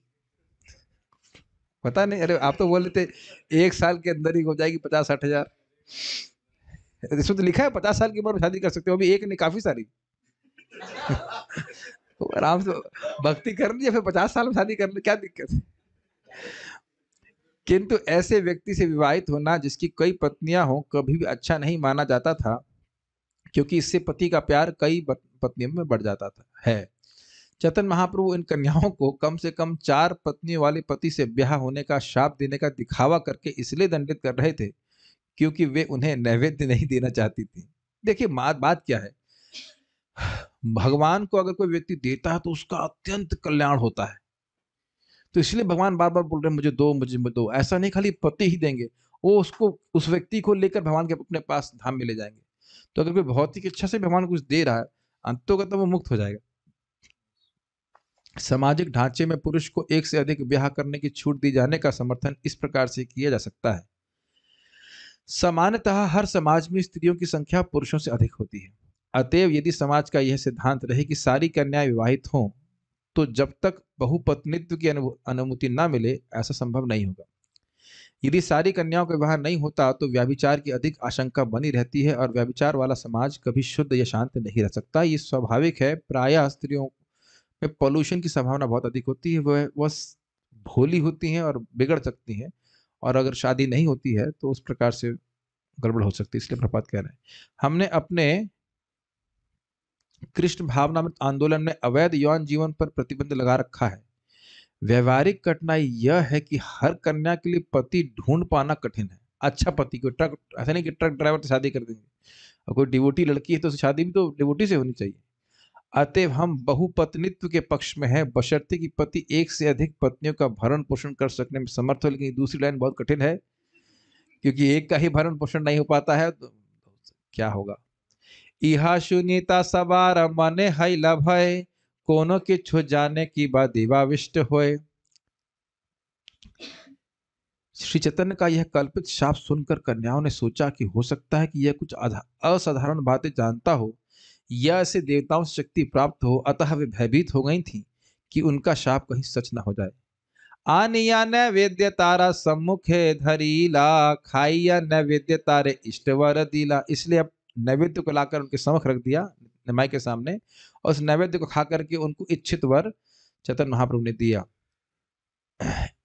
पता नहीं, अरे आप तो बोल रहे थे 1 साल के अंदर ही हो जाएगी 50-60 हजार। इसमें तो लिखा है 50 साल की उम्र में शादी कर सकते हो, अभी एक नहीं काफी सारी। तो आराम से भक्ति कर लीजिए, फिर 50 साल में शादी कर ले, क्या दिक्कत है। किंतु ऐसे व्यक्ति से विवाहित होना जिसकी कई पत्नियां हो कभी भी अच्छा नहीं माना जाता था, क्योंकि इससे पति का प्यार कई पत्नियों में बढ़ जाता था है। चैतन्य महाप्रभु इन कन्याओं को कम से कम 4 पत्नियों वाले पति से ब्याह होने का शाप देने का दिखावा करके इसलिए दंडित कर रहे थे क्योंकि वे उन्हें नैवेद्य नहीं देना चाहती थी। देखिए बात क्या है, भगवान को अगर कोई व्यक्ति देता है तो उसका अत्यंत कल्याण होता है। तो इसलिए भगवान बार बार बोल रहे हैं मुझे दो, मुझे दो। ऐसा नहीं खाली पति ही देंगे, वो उसको, उस व्यक्ति को लेकर भगवान के अपने पास धाम में ले जाएंगे। तो अगर कोई भौतिक इच्छा से भगवान कुछ दे रहा है, अंततः वो मुक्त हो जाएगा। सामाजिक ढांचे में पुरुष को एक से अधिक ब्याह करने की छूट दी जाने का समर्थन इस प्रकार से किया जा सकता है। सामान्यतः हर समाज में स्त्रियों की संख्या पुरुषों से अधिक होती है। अतएव यदि समाज का यह सिद्धांत रहे कि सारी कन्याएं विवाहित हों, तो जब तक बहुपत्नित्व की अनुमति न मिले ऐसा संभव नहीं होगा। यदि सारी कन्याओं का विवाह नहीं होता तो व्यभिचार की अधिक आशंका बनी रहती है और व्यभिचार वाला समाज कभी शुद्ध या शांत नहीं रह सकता। ये स्वाभाविक है। प्रायः स्त्रियों में पॉल्यूशन की संभावना बहुत अधिक होती है। वह भोली होती हैं और बिगड़ सकती हैं, और अगर शादी नहीं होती है तो उस प्रकार से गड़बड़ हो सकती है। इसलिए प्रभात कह रहे हैं, हमने अपने कृष्ण भावनामृत आंदोलन में अवैध यौन जीवन पर प्रतिबंध लगा रखा है। व्यवहारिक कठिनाई यह है कि हर कन्या के लिए पति ढूंढ पाना कठिन है। अच्छा पति, कोई ट्रक, ऐसा नहीं कि ट्रक ड्राइवर से शादी कर देंगे, और कोई डिवोटी लड़की है तो शादी भी तो डिवोटी से होनी चाहिए। अतएव हम बहुपत्नित्व के पक्ष में हैं, बशर्ते कि पति एक से अधिक पत्नियों का भरण पोषण कर सकने में समर्थ हो। लेकिन दूसरी लाइन बहुत कठिन है, क्योंकि एक का ही भरण पोषण नहीं हो पाता है तो क्या होगा। इहा शून्यता सवार मने हई लभय, कोनो किछु जाने की बा दिवाविष्ट होए। श्री चैतन्य का यह कल्पित शाप सुनकर कन्याओं ने सोचा कि हो सकता है कि यह कुछ असाधारण बातें जानता हो या इसे देवताओं से शक्ति प्राप्त हो। अतः वे भयभीत हो गई थीं कि उनका शाप कहीं सच न हो जाए। आनिया नैवेद्य तारा सम्मुखे धरीला, खाइया नैवेद्य तारे इष्टवर दीला। इसलिए अब नैवेद्य को लाकर उनके समक्ष रख दिया, निमाई के सामने, और उस नैवेद्य को खा करके उनको इच्छित वर चैतन्य महाप्रभु ने दिया।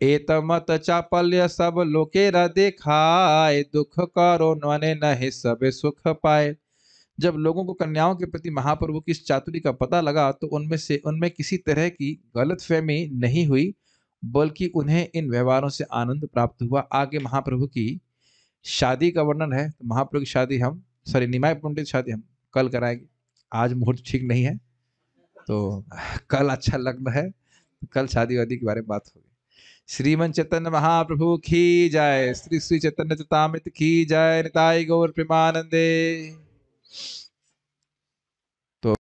एतमत चापल्य सब लोके र देखाय, दुख करो नने नहे सब सुख पाए। जब लोगों को कन्याओं के प्रति महाप्रभु की इस चातुरी का पता लगा तो उनमें किसी तरह की गलतफहमी नहीं हुई, बल्कि उन्हें इन व्यवहारों से आनंद प्राप्त हुआ। आगे महाप्रभु की शादी का वर्णन है। तो महाप्रभु की शादी हम, सॉरी, निमाय पंडित शादी हम कल कराएंगे। आज मुहूर्त ठीक नहीं है, तो कल अच्छा लग्न है, कल शादी वादी के बारे में बात होगी। श्रीमन चैतन्य महाप्रभु की जय। श्री श्री चैतन्य चरितामृत की जय। निताई गौर प्रेमानंदे।